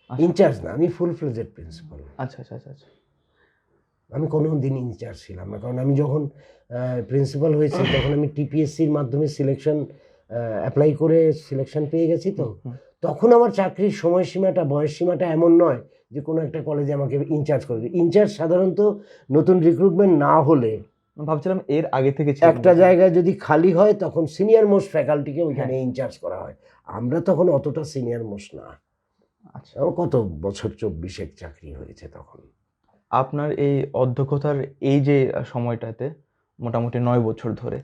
B: ইনচার্জ না, আমি ফুল ফ্লেজেড প্রিন্সিপাল।
A: আচ্ছা আচ্ছা আচ্ছা আচ্ছা।
B: আমি কোনো দিন ইনচার্জ ছিলাম না, কারণ আমি যখন প্রিন্সিপাল হয়েছি তখন আমি টিপিএসসির মাধ্যমে সিলেকশন অ্যাপ্লাই করে সিলেকশন পেয়ে গেছি। তো তখন আমার চাকরির সময়সীমাটা বয়স সীমাটা এমন নয় যে কোনো একটা কলেজে আমাকে ইনচার্জ করে দেবে। ইনচার্জ সাধারণত নতুন রিক্রুটমেন্ট না হলে
A: ভাবছিলাম এর আগে থেকে ছিল
B: একটা জায়গায় যদি খালি হয় তখন সিনিয়র মোস্ট ফ্যাকাল্টিকে ওইখানে
A: হ্যাঁ।
B: ইনচার্জ করা হয়। আমরা তখন অতটা সিনিয়র মোস্ট না।
A: আচ্ছা,
B: আমার কত বছর 24 চাকরি হয়েছে তখন।
A: আপনার এই অধ্যক্ষতার এই যে সময়টাতে মোটামুটি 9 বছর ধরে,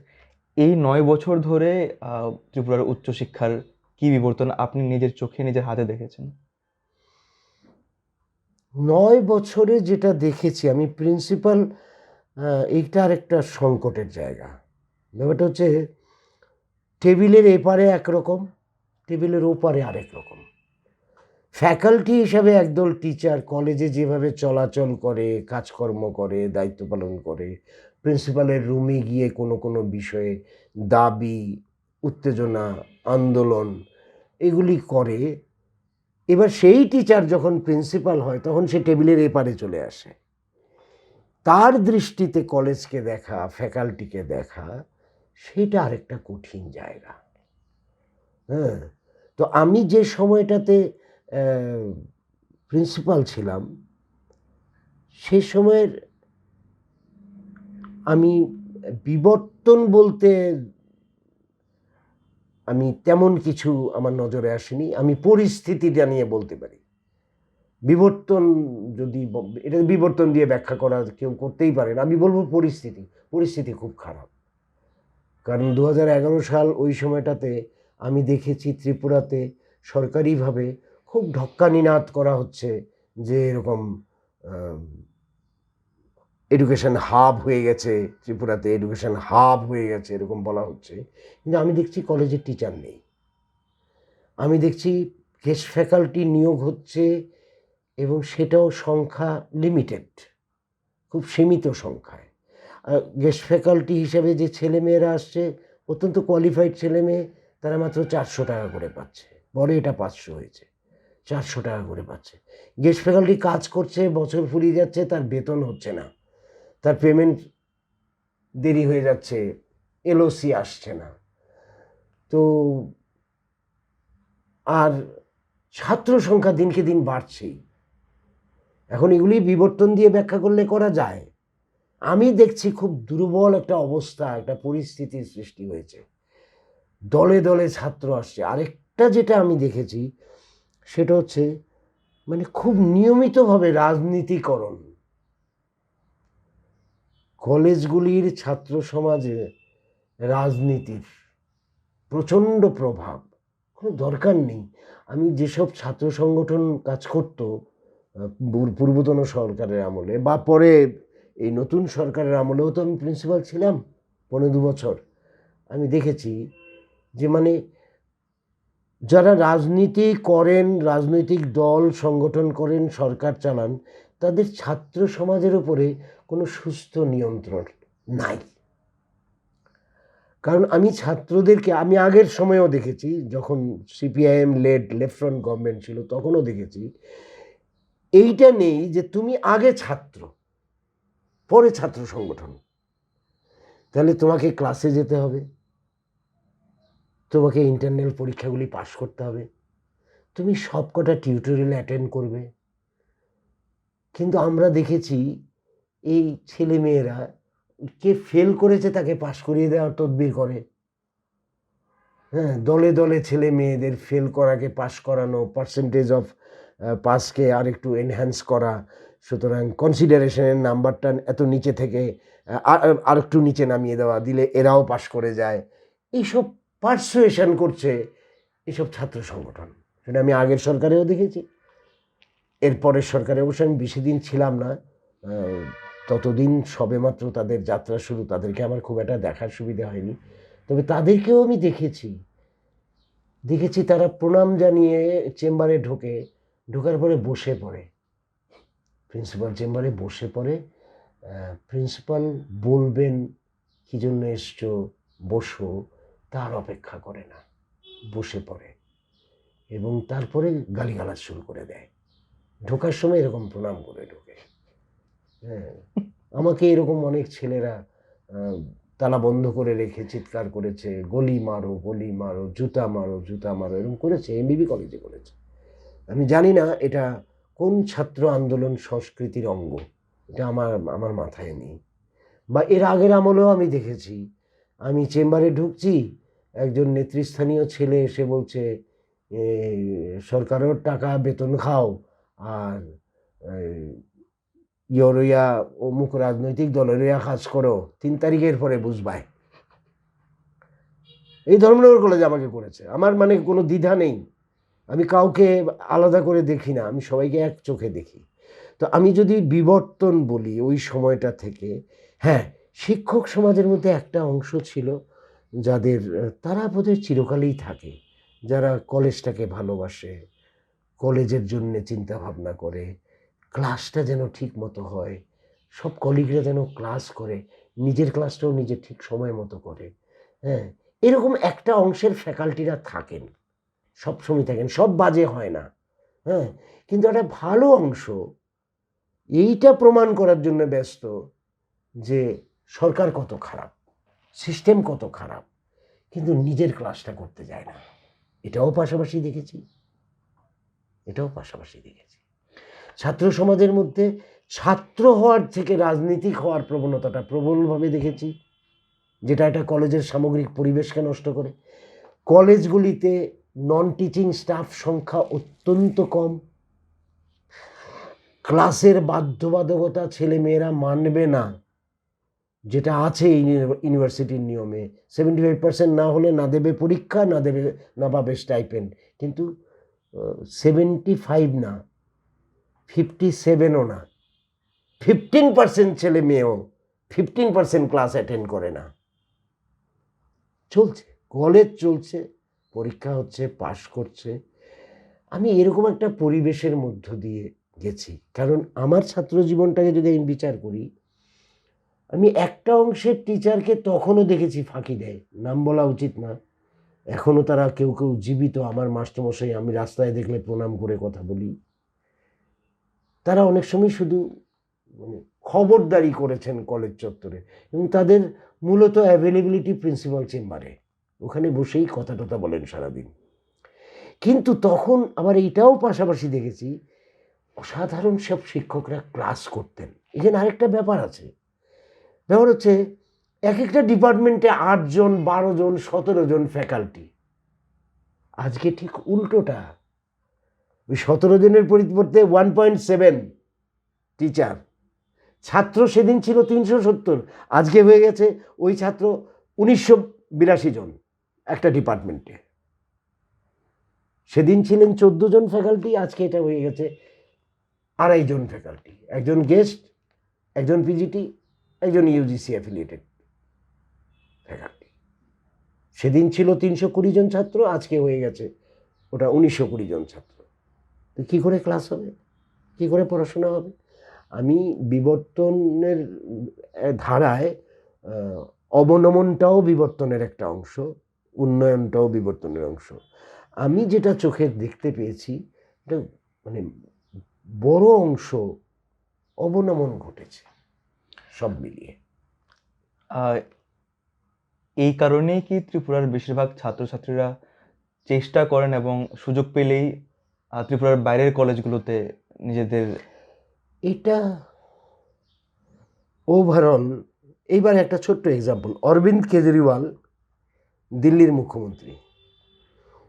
A: এই 9 বছর ধরে ত্রিপুরার উচ্চশিক্ষার কি বিবর্তন আপনি নিজের চোখে নিজের হাতে দেখেছেন?
B: 9 বছরে যেটা দেখেছি আমি প্রিন্সিপাল, এইটার একটা সংকটের জায়গা। ব্যাপারটা হচ্ছে টেবিলের এপারে একরকম, টেবিলের ওপারে আরেক রকম। ফ্যাকাল্টি হিসাবে একদল টিচার কলেজে যেভাবে চলাচল করে, কাজকর্ম করে, দায়িত্ব পালন করে, প্রিন্সিপালের রুমে গিয়ে কোনো কোনো বিষয়ে দাবি, উত্তেজনা, আন্দোলন এগুলি করে। এবার সেই টিচার যখন প্রিন্সিপাল হয় তখন সে টেবিলের এপারে চলে আসে। তার দৃষ্টিতে কলেজকে দেখা, ফ্যাকাল্টিকে দেখা, সেটা আরেকটা কঠিন জায়গা। হ্যাঁ, তো আমি যে সময়টাতে প্রিন্সিপাল ছিলাম সে সময়ের আমি বিবর্তন বলতে আমি তেমন কিছু আমার নজরে আসেনি। আমি পরিস্থিতিটা নিয়ে বলতে পারি। বিবর্তন যদি এটা বিবর্তন দিয়ে ব্যাখ্যা করা কেউ করতেই পারে না, আমি বলবো পরিস্থিতি। পরিস্থিতি খুব খারাপ, কারণ 2011 সাল ওই সময়টাতে আমি দেখেছি ত্রিপুরাতে সরকারিভাবে খুব ঢক্কানিনাদ করা হচ্ছে যে এরকম এডুকেশন হাব হয়ে গেছে, ত্রিপুরাতে এডুকেশন হাব হয়ে গেছে এরকম বলা হচ্ছে। কিন্তু আমি দেখছি কলেজের টিচার নেই। আমি দেখছি গেস্ট ফ্যাকাল্টি নিয়োগ হচ্ছে এবং সেটাও সংখ্যা লিমিটেড, খুব সীমিত সংখ্যায়। গেস্ট ফ্যাকাল্টি হিসেবে যে ছেলেমেয়েরা আসছে অত্যন্ত কোয়ালিফাইড ছেলেমেয়ে, তারা মাত্র 400 টাকা করে পাচ্ছে। পরে এটা 500 হয়েছে, 400 টাকা করে পাচ্ছে। গেস্ট ফ্যাকাল্টি কাজ করছে, বছর ফুরিয়ে যাচ্ছে, তার বেতন হচ্ছে না, তার পেমেন্ট দেরি হয়ে যাচ্ছে, এলওসি আসছে না। তো আর ছাত্র সংখ্যা দিনকে দিন বাড়ছেই। এখন এগুলি বিবর্তন দিয়ে ব্যাখ্যা করলে করা যায়। আমি দেখছি খুব দুর্বল একটা অবস্থা, একটা পরিস্থিতির সৃষ্টি হয়েছে, দলে দলে ছাত্র আসছে। আরেকটা যেটা আমি দেখেছি সেটা হচ্ছে মানে খুব নিয়মিতভাবে রাজনীতিকরণ। কলেজগুলির ছাত্র সমাজে রাজনীতির প্রচণ্ড প্রভাব, কোনো দরকার নেই। আমি যেসব ছাত্র সংগঠন কাজ করত পূর্বতন সরকারের আমলে বা পরে এই নতুন সরকারের আমলেও তো আমি প্রিন্সিপাল ছিলাম 15-2 বছর, আমি দেখেছি যে মানে যারা রাজনীতি করেন, রাজনৈতিক দল সংগঠন করেন, সরকার চালান, তাদের ছাত্র সমাজের উপরে কোনো সুস্থ নিয়ন্ত্রণ নাই। কারণ আমি ছাত্রদেরকে আমি আগের সময়েও দেখেছি, যখন CPIM led left front government ছিল তখনও দেখেছি এইটা নেই যে তুমি আগে ছাত্র পরে ছাত্র সংগঠন। তাহলে তোমাকে ক্লাসে যেতে হবে, তোমাকে ইন্টারনাল পরীক্ষাগুলি পাশ করতে হবে, তুমি সবকটা টিউটোরিয়াল অ্যাটেন্ড করবে। কিন্তু আমরা দেখেছি এই ছেলেমেয়েরা কে ফেল করেছে তাকে পাশ করিয়ে দেওয়ার তদবির করে। হ্যাঁ, দলে দলে ছেলে মেয়েদের ফেল করাকে পাশ করানো, পার্সেন্টেজ অফ পাসকে আরেকটু এনহ্যান্স করা, সুতরাং কনসিডারেশনের নাম্বারটা এত নিচে থেকে আরেকটু নিচে নামিয়ে দেওয়া, দিলে এরাও পাশ করে যায়। এইসব পারসুয়েশন করছে এসব ছাত্র সংগঠন। সেটা আমি আগের সরকারেও দেখেছি, এরপরের সরকারে অবশ্য আমি বেশি দিন ছিলাম না, ততদিন সবেমাত্র তাদের যাত্রা শুরু, তাদেরকে আমার খুব একটা দেখার সুবিধা হয়নি। তবে তাদেরকেও আমি দেখেছি তারা প্রণাম জানিয়ে চেম্বারে ঢোকার পরে বসে পড়ে, প্রিন্সিপাল চেম্বারে বসে পড়ে। প্রিন্সিপাল বলবেন কি জন্য এসছো, বসো, তার অপেক্ষা করে না, বসে পড়ে এবং তারপরে গালিগালাজ শুরু করে দেয়। ঢোকার সময় এরকম প্রণাম করে ঢোকে। হ্যাঁ, আমাকে এরকম অনেক ছেলেরা তালা বন্ধ করে রেখে চিৎকার করেছে, গলি মারো গলি মারো, জুতা মারো জুতা মারো, এরকম করেছে, এমবিবি কলেজে করেছে। আমি জানি না এটা কোন ছাত্র আন্দোলন সংস্কৃতির অঙ্গ, এটা আমার আমার মাথায় নেই। বা এর আগের আমলেও আমি দেখেছি, আমি চেম্বারে ঢুকছি, একজন নেতৃস্থানীয় ছেলে এসে বলছে সরকারের টাকা বেতন খাও, আর ইয়রিয়া অমুক রাজনৈতিক দলের কাজ করো, 3 তারিখের পরে বুঝবাই। এই ধর্মনগর কলেজ আমাকে করেছে। আমার মানে কোনো দ্বিধা নেই, আমি কাউকে আলাদা করে দেখি না, আমি সবাইকে এক চোখে দেখি। তো আমি যদি বিবর্তন বলি ওই সময়টা থেকে, হ্যাঁ, শিক্ষক সমাজের মধ্যে একটা অংশ ছিল যাদের তারা বোধহয় চিরকালই থাকে, যারা কলেজটাকে ভালোবাসে, কলেজের জন্য চিন্তা ভাবনা করে, ক্লাসটা যেন ঠিক মতো হয়, সব কলিগরা যেন ক্লাস করে, নিজের ক্লাসটাও নিজে ঠিক সময় মতো করে। হ্যাঁ, এরকম একটা অংশের ফ্যাকাল্টিরা থাকেন, সবসময় থাকেন, সব বাজে হয় না। হ্যাঁ, কিন্তু একটা ভালো অংশ এইটা প্রমাণ করার জন্য ব্যস্ত যে সরকার কত খারাপ, সিস্টেম কত খারাপ, কিন্তু নিজের ক্লাসটা করতে যায় না। এটাও পাশাপাশি দেখেছি, এটাও পাশাপাশি দেখেছি। ছাত্র সমাজের মধ্যে ছাত্র হওয়ার থেকে রাজনীতিক হওয়ার প্রবণতাটা প্রবলভাবে দেখেছি, যেটা একটা কলেজের সামগ্রিক পরিবেশকে নষ্ট করে। কলেজগুলিতে নন টিচিং স্টাফ সংখ্যা অত্যন্ত কম, ক্লাসের বাধ্যবাধকতা ছেলে মেয়েরা মানবে না, যেটা আছে ইউনিভার্সিটির নিয়মে, 75% না হলে না দেবে পরীক্ষা, না দেবে, না পাবে স্টাইপেন্ড। কিন্তু 75 না, 57ও না, 15% ছেলে মেয়েও 15% ক্লাস অ্যাটেন্ড করে না। চলছে, কলেজ চলছে, পরীক্ষা হচ্ছে, পাশ করছে। আমি এরকম একটা পরিবেশের মধ্য দিয়ে গেছি, কারণ আমার ছাত্র জীবনটাকে যদি আমি বিচার করি, আমি একটা অংশের টিচারকে তখনও দেখেছি ফাঁকি দেয়, নাম বলা উচিত না, এখনও তারা কেউ কেউ জীবিত, আমার মাস্টারমশাই, আমি রাস্তায় দেখলে প্রণাম করে কথা বলি। তারা অনেক সময় শুধু মানে খবরদারি করেছেন কলেজ চত্বরে, এবং তাদের মূলত অ্যাভেলেবিলিটি প্রিন্সিপাল চেম্বারে, ওখানে বসেই কথা টথা বলেন সারাদিন। কিন্তু তখন আবার এইটাও পাশাপাশি দেখেছি, অসাধারণ সব শিক্ষকরা ক্লাস করতেন। এখানে আরেকটা ব্যাপার আছে, ব্যাপার হচ্ছে এক একটা ডিপার্টমেন্টে 8 জন 12 জন 17 জন ফ্যাকাল্টি। আজকে ঠিক উল্টোটা, ওই 17 জনের পরিবর্তে 1.7 টিচার। ছাত্র সেদিন ছিল 370, আজকে হয়ে গেছে ওই ছাত্র 1982 জন একটা ডিপার্টমেন্টে। সেদিন ছিলেন 14 জন ফ্যাকাল্টি, আজকে এটা হয়ে গেছে 2.5 জন ফ্যাকাল্টি, একজন গেস্ট, একজন পিজিটি, একজন ইউজিসি অ্যাফিলিয়েটেড ফ্যাকাল্টি। সেদিন ছিল 320 জন ছাত্র, আজকে হয়ে গেছে ওটা 1920 জন ছাত্র। তো কী করে ক্লাস হবে, কী করে পড়াশোনা হবে? আমি বিবর্তনের ধারায় অবনমনটাও বিবর্তনের একটা অংশ, উন্নয়নটাও বিবর্তনের অংশ। আমি যেটা চোখে দেখতে পেয়েছি, এটা মানে বড় অংশ অবনমন ঘটেছে সব মিলিয়ে।
A: এই কারণেই কি ত্রিপুরার বেশিরভাগ ছাত্রছাত্রীরা চেষ্টা করেন এবং সুযোগ পেলেই ত্রিপুরার বাইরের কলেজগুলোতে নিজেদের?
B: এটা ওভারঅল, এইবার একটা ছোট্ট এক্সাম্পল, অরবিন্দ কেজরিওয়াল দিল্লির মুখ্যমন্ত্রী,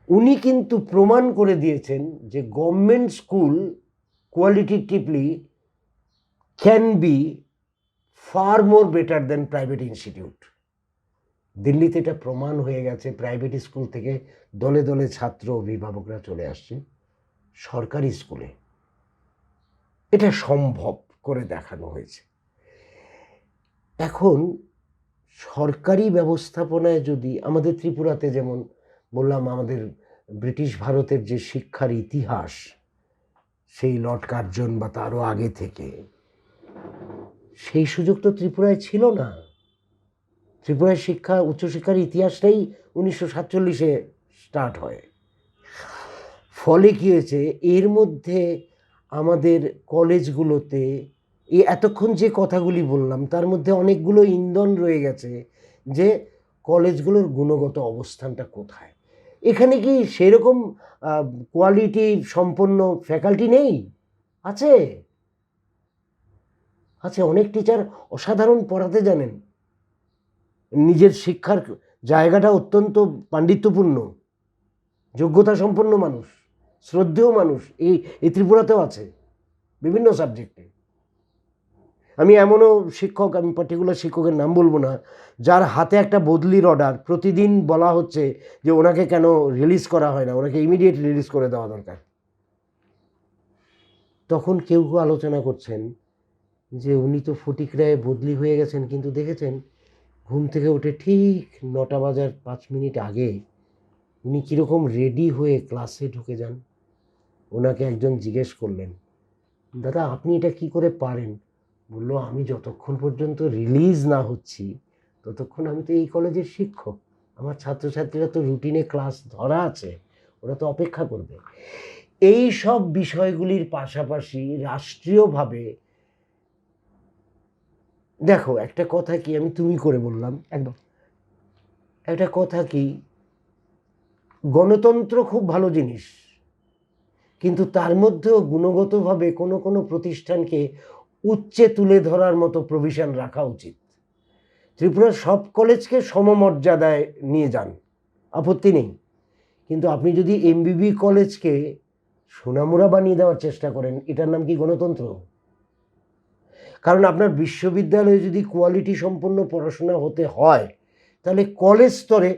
B: উনি কিন্তু প্রমাণ করে দিয়েছেন যে government school qualitatively can be far more better than private institute. দিল্লিতে এটা প্রমাণ হয়ে গেছে, প্রাইভেট স্কুল থেকে দলে দলে ছাত্র অভিভাবকরা চলে আসছে সরকারি স্কুলে, এটা সম্ভব করে দেখানো হয়েছে। এখন সরকারি ব্যবস্থাপনায় যদি আমাদের ত্রিপুরাতে, যেমন বললাম, আমাদের ব্রিটিশ ভারতের যে শিক্ষার ইতিহাস, সেই লর্ড কার্জন বা তারও আগে থেকে, সেই সুযোগ তো ত্রিপুরায় ছিল না। ত্রিপুরায় শিক্ষা, উচ্চশিক্ষার ইতিহাসটাই 1947-এ স্টার্ট হয়। ফলে কী হয়েছে, এর মধ্যে আমাদের কলেজগুলোতে এই এতক্ষণ যে কথাগুলি বললাম তার মধ্যে অনেকগুলো ইন্ধন রয়ে গেছে যে কলেজগুলোর গুণগত অবস্থানটা কোথায়। এখানে কি সেরকম কোয়ালিটি সম্পন্ন ফ্যাকাল্টি নেই? আছে, আছে। অনেক টিচার অসাধারণ পড়াতে জানেন, নিজের শিক্ষার জায়গাটা অত্যন্ত পাণ্ডিত্যপূর্ণ, যোগ্যতা সম্পন্ন মানুষ, শ্রদ্ধেয় মানুষ এই ত্রিপুরাতেও আছে বিভিন্ন সাবজেক্টে। আমি এমনও শিক্ষক, আমি পার্টিকুলার শিক্ষকের নাম বলবো না, যার হাতে একটা বদলির অর্ডার, প্রতিদিন বলা হচ্ছে যে ওনাকে কেন রিলিজ করা হয় না, ওনাকে ইমিডিয়েট রিলিজ করে দেওয়া দরকার। তখন কেউ কেউ আলোচনা করছেন যে উনি তো ফটিকরায় বদলি হয়ে গেছেন, কিন্তু দেখেছেন ঘুম থেকে উঠে ঠিক 9টা বাজার 5 মিনিট আগে উনি কীরকম রেডি হয়ে ক্লাসে ঢুকে যান। ওনাকে একজন জিজ্ঞেস করলেন, দাদা আপনি এটা কি করে পারেন? বললো, আমি যতক্ষণ পর্যন্ত রিলিজ না হচ্ছি ততক্ষণ আমি তো এই কলেজের শিক্ষক, আমার ছাত্রছাত্রীরা তো রুটিনে ক্লাস ধরা আছে, ওরা তো অপেক্ষা করবে। এই সব বিষয়গুলির পাশাপাশি রাষ্ট্রীয়ভাবে দেখো, একটা কথা কি, আমি তুমি করে বললাম,
A: একদম
B: একটা কথা কি, গণতন্ত্র খুব ভালো জিনিস, কিন্তু তার মধ্যেও গুণগতভাবে কোনো কোনো প্রতিষ্ঠানকে উচ্চে তুলে ধরার মতো প্রভিশন রাখা উচিত। ত্রিপুরার সব কলেজকে সমমর্যাদায় নিয়ে যান, আপত্তি নেই, কিন্তু আপনি যদি এমবিবি কলেজকে সোনামুড়া বানিয়ে দেওয়ার চেষ্টা করেন, এটার নাম কি গণতন্ত্র? কারণ আপনার বিশ্ববিদ্যালয়ে যদি কোয়ালিটি সম্পন্ন পড়াশোনা হতে হয় তাহলে কলেজ স্তরে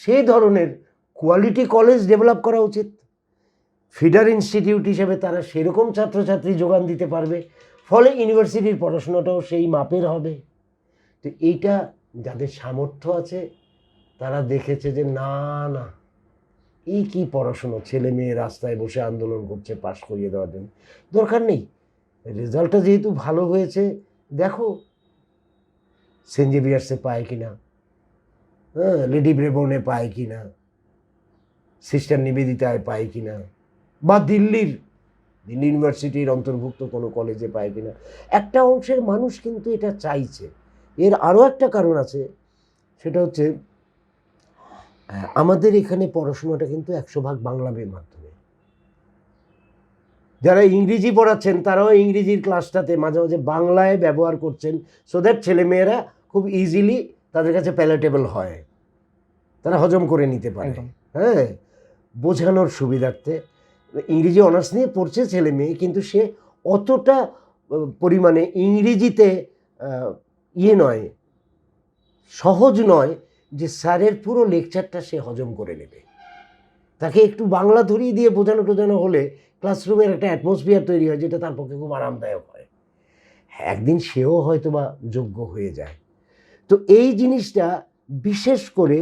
B: সেই ধরনের কোয়ালিটি কলেজ ডেভেলপ করা উচিত। ফিডার ইনস্টিটিউট হিসেবে তারা সেরকম ছাত্রছাত্রী যোগান দিতে পারবে, ফলে ইউনিভার্সিটির পড়াশোনাটাও সেই মাপের হবে। তো এইটা যাদের সামর্থ্য আছে তারা দেখেছে যে না না, এই কি পড়াশুনো, ছেলে মেয়ে রাস্তায় বসে আন্দোলন করছে পাশ করিয়ে দেওয়ার জন্য, দরকার নেই। রেজাল্টটা যেহেতু ভালো হয়েছে, দেখো সেন্ট জেভিয়ার্সে পায় কিনা, হ্যাঁ, লেডি ব্রেবোর্নে পায় কিনা, সিস্টার নিবেদিতায় পায় কিনা, বা দিল্লি ইউনিভার্সিটির অন্তর্ভুক্ত কোনো কলেজে পায় কিনা। একটা অংশের মানুষ কিন্তু এটা চাইছে। এর আরও একটা কারণ আছে, সেটা হচ্ছে আমাদের এখানে পড়াশোনাটা কিন্তু 100% বাংলার মাধ্যমে। যারা ইংরেজি পড়াচ্ছেন তারাও ইংরেজির ক্লাসটাতে মাঝে মাঝে বাংলায় ব্যবহার করছেন, সো দ্যাট ছেলেমেয়েরা খুব ইজিলি তাদের কাছে প্যালেটেবল হয়, তারা হজম করে নিতে পারে। হ্যাঁ, বোঝানোর সুবিধার্থে ইংরেজি অনার্স নিয়ে পড়ছে ছেলে মেয়ে, কিন্তু সে অতটা পরিমাণে ইংরেজিতে নয়, সহজ নয় যে স্যারের পুরো লেকচারটা সে হজম করে নেবে। তাকে একটু বাংলা ধরিয়ে দিয়ে বোঝানো হলে ক্লাসরুমের একটা অ্যাটমসফিয়ার তৈরি হয়, যেটা তার পক্ষে খুব আরামদায়ক হয়। একদিন সেও হয়তো বা যোগ্য হয়ে যায়। তো এই জিনিসটা বিশেষ করে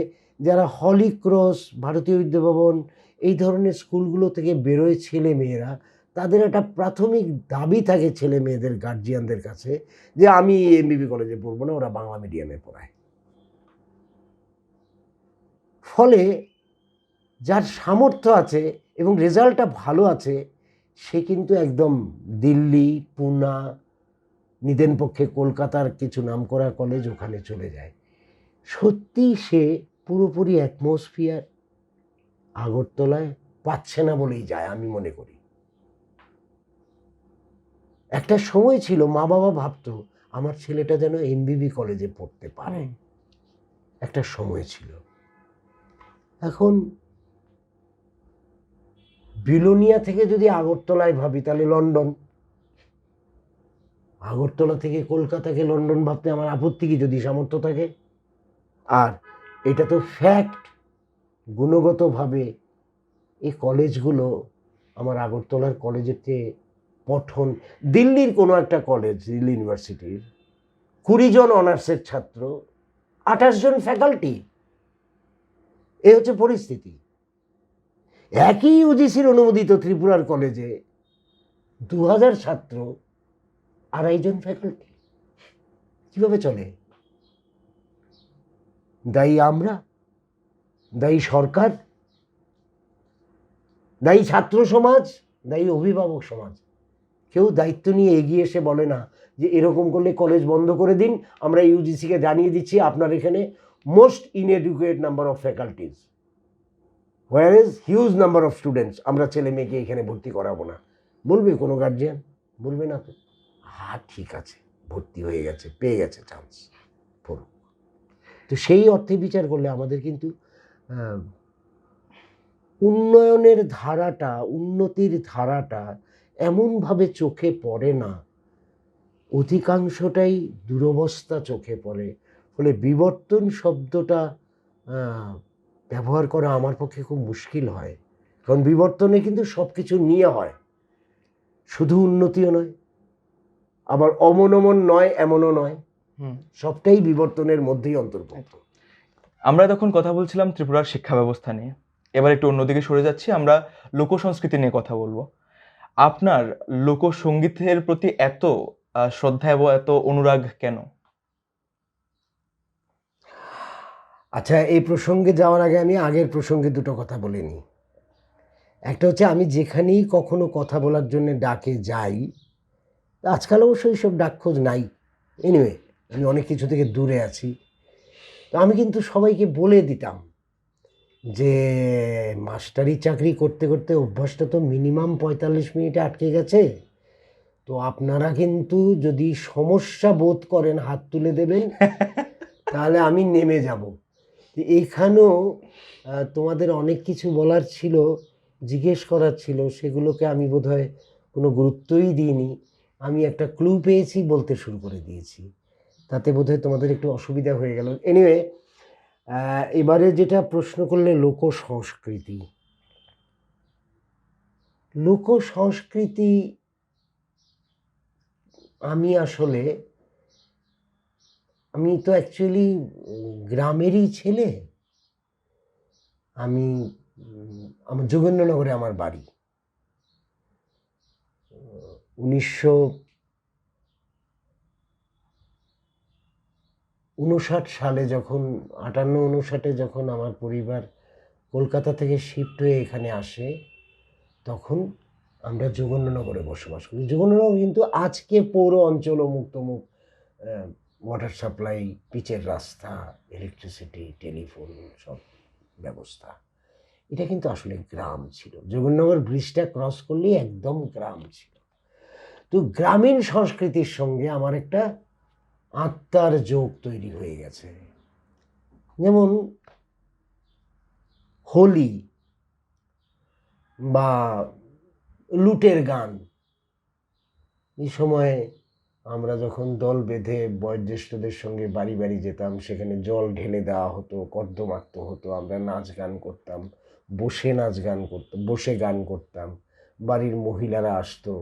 B: যারা হলি ক্রস, ভারতীয় বিদ্যাভবন, এই ধরনের স্কুলগুলো থেকে বেরোয় ছেলে মেয়েরা, তাদের একটা প্রাথমিক দাবি থাকে ছেলে মেয়েদের গার্জিয়ানদের কাছে যে আমি এমবিবি কলেজে পড়বো না, ওরা বাংলা মিডিয়ামে পড়ায়। ফলে যার সামর্থ্য আছে এবং রেজাল্টটা ভালো আছে, সে কিন্তু একদম দিল্লি, পুনা, নিদেন পক্ষে কলকাতার কিছু নামকরা কলেজ, ওখানে চলে যায়। সত্যি সে পুরোপুরি অ্যাটমসফিয়ার আগরতলায় পাচ্ছে না বলেই যায়, আমি মনে করি। একটা সময় ছিল মা বাবা ভাবতো আমার ছেলেটা যেন এমবিবি কলেজে পড়তে পারে, একটা সময় ছিল। এখন বিলোনিয়া থেকে যদি আগরতলায় ভাবি তাহলে লন্ডন, আগরতলা থেকে কলকাতাকে লন্ডন ভাবতে আমার আপত্তি কি, যদি সামর্থ্য থাকে। আর এটা তো ফ্যাক্ট, গুণগতভাবে এই কলেজগুলো আমার আগরতলার কলেজের চেয়ে পঠন, দিল্লির কোনো একটা কলেজ, দিল্লি ইউনিভার্সিটির 20 জন অনার্সের ছাত্র, 28 জন ফ্যাকাল্টি, এ হচ্ছে পরিস্থিতি। একই ইউজিসির অনুমোদিত ত্রিপুরার কলেজে 2000 ছাত্র, 2.5 জন ফ্যাকাল্টি। কিভাবে চলে? দায়ী আমরা, দায়ী সরকার, দায়ী ছাত্র সমাজ, দায়ী অভিভাবক সমাজ। কেউ দায়িত্ব নিয়ে এগিয়ে এসে বলে না যে এরকম করলে কলেজ বন্ধ করে দিন, আমরা ইউজিসিকে জানিয়ে দিচ্ছি আপনার এখানে most uneducated number of faculties, where is huge number of students, আমরা ছেলে মেয়েকে এখানে ভর্তি করাবো না। বলবে কোনো গার্জিয়ান? বলবে না তো। ঠিক আছে, ভর্তি হয়ে গেছে, পেয়ে গেছে চান্স, পড়ুক। তো সেই অর্থে বিচার করলে আমাদের কিন্তু উন্নয়নের ধারাটা, উন্নতির ধারাটা এমনভাবে চোখে পড়ে না, অধিকাংশটাই দুরবস্থা চোখে পড়ে। ফলে বিবর্তন শব্দটা ব্যবহার করা আমার পক্ষে খুব মুশকিল হয়, কারণ বিবর্তনে কিন্তু সব কিছু নিয়ে হয়, শুধু উন্নতিও নয়, আবার অমনমন নয় এমনও নয়, সবটাই বিবর্তনের মধ্যেই অন্তর্ভুক্ত।
A: আমরা তখন কথা বলছিলাম ত্রিপুরার শিক্ষা ব্যবস্থা নিয়ে, এবার একটু অন্যদিকে সরে যাচ্ছি, আমরা লোকসংস্কৃতি নিয়ে কথা বলবো। আপনার লোকসঙ্গীতের প্রতি এত শ্রদ্ধা এবং এত অনুরাগ কেন?
B: আচ্ছা, এই প্রসঙ্গে যাওয়ার আগে আমি আগের প্রসঙ্গে দুটো কথা বলে নিই। একটা হচ্ছে, আমি যেখানেই কখনো কথা বলার জন্য ডাকে যাই, আজকাল অবশ্য এইসব ডাক খোঁজ নাই, এনিওয়ে আমি অনেক কিছু থেকে দূরে আছি, তো আমি কিন্তু সবাইকে বলে দিতাম যে মাস্টারি চাকরি করতে করতে অভ্যাসটা তো মিনিমাম 45 মিনিটে আটকে গেছে, তো আপনারা কিন্তু যদি সমস্যা বোধ করেন হাত তুলে দেবেন, তাহলে আমি নেমে যাব। এইখানেও তোমাদের অনেক কিছু বলার ছিল, জিজ্ঞেস করার ছিল, সেগুলোকে আমি বোধহয় কোনো গুরুত্বই দিইনি। আমি একটা ক্লু পেয়েছি, বলতে শুরু করে দিয়েছি, তাতে বোধহয় তোমাদের একটু অসুবিধা হয়ে গেল। এনিওয়ে, এবারে যেটা প্রশ্ন করলে, লোক সংস্কৃতি, লোক সংস্কৃতি আমি তো অ্যাকচুয়ালি গ্রামেরই ছেলে। আমার যোগেন্দ্রনগরে আমার বাড়ি। 1959 সালে যখন 58-59 যখন আমার পরিবার কলকাতা থেকে শিফট হয়ে এখানে আসে, তখন আমরা যোগেন্দ্রনগরে বসবাস করি। যোগেন্দ্রনগর কিন্তু আজকে পৌর অঞ্চল, অমুক তমুক, ওয়াটার সাপ্লাই, পিচের রাস্তা, ইলেকট্রিসিটি, টেলিফোন, সব ব্যবস্থা, এটা কিন্তু আসলে গ্রাম ছিল। যোগেন্দ্রনগর ব্রিজটা ক্রস করলেই একদম গ্রাম ছিল। তো গ্রামীণ সংস্কৃতির সঙ্গে আমার একটা আত্মার যোগ তৈরি হয়ে গেছে। যেমন হোলি বা লুটের গান, এই সময় আমরা যখন দল বেঁধে বয়োজ্যেষ্ঠদের সঙ্গে বাড়ি বাড়ি যেতাম, সেখানে জল ঢেলে দেওয়া হতো, কর্দম আঁকত হতো, আমরা নাচ গান করতাম, বসে নাচ গান করতাম, বসে গান করতাম, বাড়ির মহিলারা আসতো,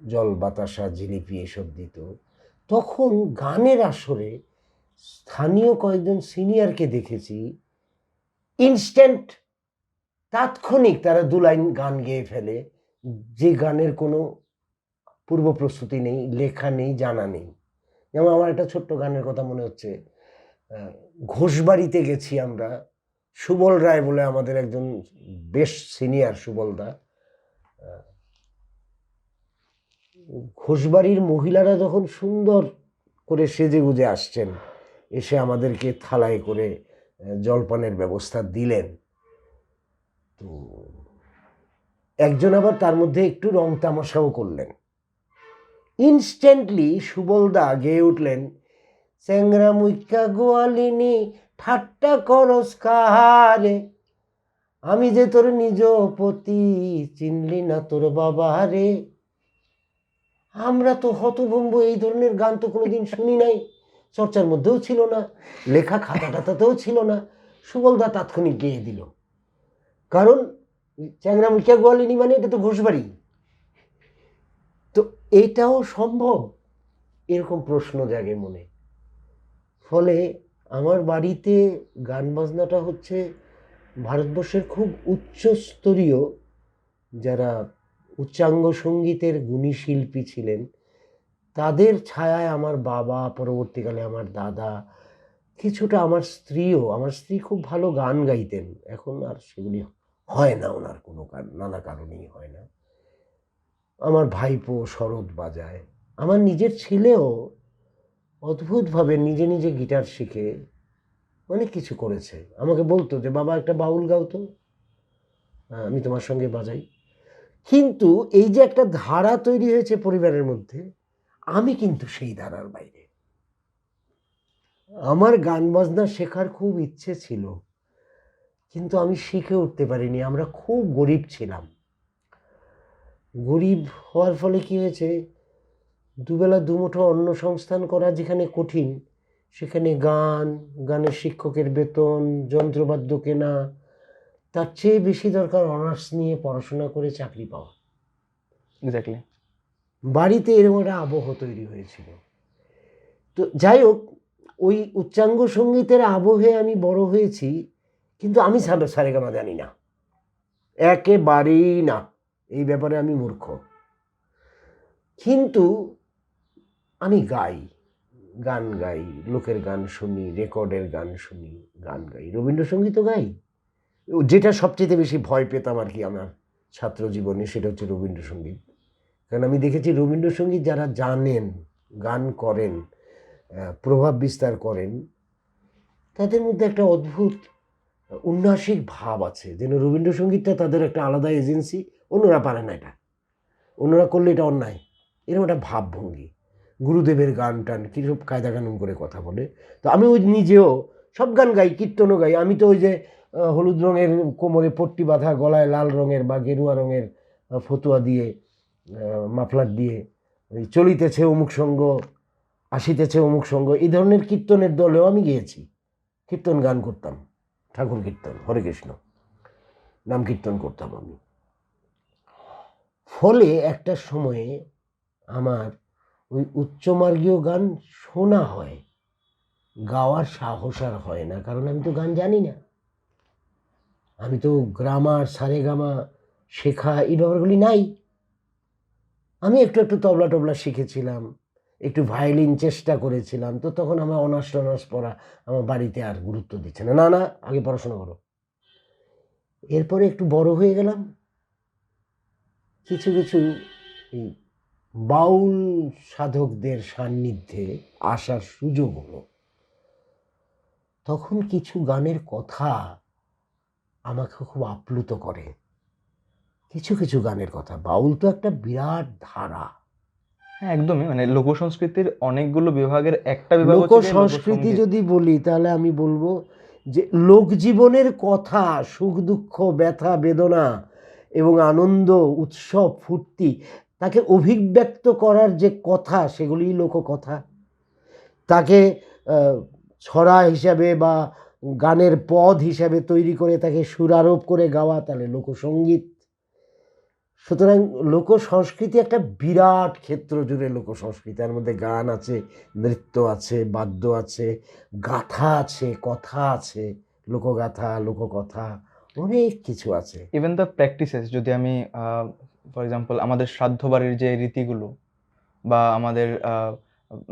B: জল বাতাসা জিলিপি এসব দিত। তখন গানের আসরে স্থানীয় কয়েকজন সিনিয়রকে দেখেছি, ইনস্ট্যান্ট, তাৎক্ষণিক তারা 2 লাইন গান গেয়ে ফেলে, যে গানের কোনো পূর্ব প্রস্তুতি নেই, লেখা নেই, জানা নেই। যেমন আমার একটা ছোট্ট গানের কথা মনে হচ্ছে, ঘোষবাড়িতে গেছি আমরা, সুবল রায় বলে আমাদের একজন বেশ সিনিয়র, সুবলদা, ঘোষবাড়ির মহিলারা যখন সুন্দর করে সেজে গুজে আসছেন, এসে আমাদেরকে থালায় করে জলপানের ব্যবস্থা দিলেন, তো একজন আবার তার মধ্যে একটু রং তামাশাও করলেন। ইনস্ট্যান্টলি সুবলদা গেয়ে উঠলেন, চ্যাংরা মুইক্কা গোয়ালিনী ঠাট্টা করস কাহারে, আমি যে তোর নিজ পতি চিনলি না তোর বাবা রে। আমরা তো হতভম্ব, এই ধরনের গান তো কোনোদিন শুনি নাই, চর্চার মধ্যেও ছিল না, লেখা খাতা টাতাতেও ছিল না। সুবলদা তাৎক্ষণিক গেয়ে দিল, কারণ চ্যাংরা মুইক্কা গোয়ালিনী মানে এটা তো ঘোষবাড়ি। তো এটাও সম্ভব, এরকম প্রশ্ন জাগে মনে। ফলে আমার বাড়িতে গান বাজনাটা হচ্ছে ভারতবর্ষের খুব উচ্চস্তরীয় যারা উচ্চাঙ্গ সঙ্গীতের গুণী শিল্পী ছিলেন, তাদের ছায়ায় আমার বাবা, পরবর্তীকালে আমার দাদা, কিছুটা আমার স্ত্রী খুব ভালো গান গাইতেন, এখন আর সেগুলি হয় না, ওনার কোনো নানা কারণেই হয় না। আমার ভাইপো শরৎ বাজায়, আমার নিজের ছেলেও অদ্ভুতভাবে নিজে নিজে গিটার শিখে অনেক কিছু করেছে। আমাকে বলতো যে বাবা একটা বাউল গাও তো, আমি তোমার সঙ্গে বাজাই। কিন্তু এই যে একটা ধারা তৈরি হয়েছে পরিবারের মধ্যে, আমি কিন্তু সেই ধারার বাইরে। আমার গান বাজনা শেখার খুব ইচ্ছে ছিল, কিন্তু আমি শিখে উঠতে পারিনি। আমরা খুব গরিব ছিলাম। গরিব হওয়ার ফলে কি হয়েছে, দুবেলা দুমুঠো অন্ন সংস্থান করা যেখানে কঠিন, সেখানে গানের শিক্ষকের বেতন, যন্ত্রবাদ্য কেনা, তার চেয়ে বেশি দরকার অনার্স নিয়ে পড়াশোনা করে চাকরি পাওয়া।
A: এক্স্যাক্টলি।
B: বাড়িতে এরকম একটা আবহ তৈরি হয়েছিল। তো যাই হোক, ওই উচ্চাঙ্গ সঙ্গীতের আবহে আমি বড় হয়েছি, কিন্তু আমি সারেগামা জানি না, একেবারেই না। এই ব্যাপারে আমি মূর্খ। কিন্তু আমি গান গাই, লোকের গান শুনি, রেকর্ডের গান শুনি, গান গাই, রবীন্দ্রসঙ্গীতও গাই। যেটা সবচেয়ে বেশি ভয় পেতাম আর কি আমার ছাত্র জীবনে, সেটা হচ্ছে রবীন্দ্রসঙ্গীত। কারণ আমি দেখেছি রবীন্দ্রসঙ্গীত যারা জানেন, গান করেন, প্রভাব বিস্তার করেন, তাদের মধ্যে একটা অদ্ভুত উন্নাসিক ভাব আছে, যেন রবীন্দ্রসঙ্গীতটা তাদের একটা আলাদা এজেন্সি, অন্যরা পারে না, এটা অন্যরা করলে এটা অন্যায়, এরকম একটা ভাবভঙ্গি। গুরুদেবের গান টান কীসব কায়দা কানুন করে কথা বলে। তো আমি ওই নিজেও সব গান গাই, কীর্তনও গাই। আমি তো ওই যে হলুদ রঙের কোমরে পট্টি বাঁধা, গলায় লাল রঙের বা গেরুয়া রঙের ফতুয়া দিয়ে, মাফলার দিয়ে, ওই চলিতেছে অমুক সঙ্গ, আসিতেছে অমুক সঙ্গ, এই ধরনের কীর্তনের দলেও আমি গিয়েছি। কীর্তন গান করতাম, ঠাকুর কীর্তন, হরে কৃষ্ণ নাম কীর্তন করতাম আমি। ফলে একটা সময়ে আমার ওই উচ্চমার্গীয় গান শোনা হয়, গাওয়ার সাহস আর হয় না, কারণ আমি তো গান জানি না। আমি তো গ্রামার, সারেগামা শেখা, এই ব্যাপারগুলি নাই। আমি একটু একটু তবলা টবলা শিখেছিলাম, একটু ভায়োলিন চেষ্টা করেছিলাম। তো তখন আমার অনার্স পড়া, আমার বাড়িতে আর গুরুত্ব দিচ্ছে না, না না আগে পড়াশোনা করো। এরপরে একটু বড় হয়ে গেলাম, কিছু কিছু এই বাউল সাধকদের সান্নিধ্যে আসার সুযোগ হলো। তখন কিছু গানের কথা আমাকে খুব আপ্লুত করে। কিছু কিছু গানের কথা, বাউল তো একটা বিরাট ধারা।
A: হ্যাঁ, একদমই। মানে লোকসংস্কৃতির অনেকগুলো বিভাগের একটা বিভাগ
B: লোক
A: হচ্ছে গিয়ে
B: সংস্কৃতি
A: লোকসঙ্গীত।
B: যদি বলি, তাহলে আমি বলবো যে লোকজীবনের কথা, সুখ দুঃখ, ব্যথা বেদনা এবং আনন্দ, উৎসব, ফুর্তি, তাকে অভিব্যক্ত করার যে কথা, সেগুলিই লোককথা। তাকে ছড়া হিসাবে বা গানের পদ হিসাবে তৈরি করে তাকে সুরারোপ করে গাওয়া, তাহলে লোকসঙ্গীত। সুতরাং লোক সংস্কৃতি একটা বিরাট ক্ষেত্র জুড়ে লোক সংস্কৃতি। তার মধ্যে গান আছে, নৃত্য আছে, বাদ্য আছে, গাথা আছে, কথা আছে, লোকগাথা, লোককথা, অনেক কিছু আছে।
A: ইভেন দ্য প্র্যাকটিসেস, যদি আমি ফর এক্সাম্পল আমাদের শ্রাদ্ধ বাড়ির যে রীতিগুলো, বা আমাদের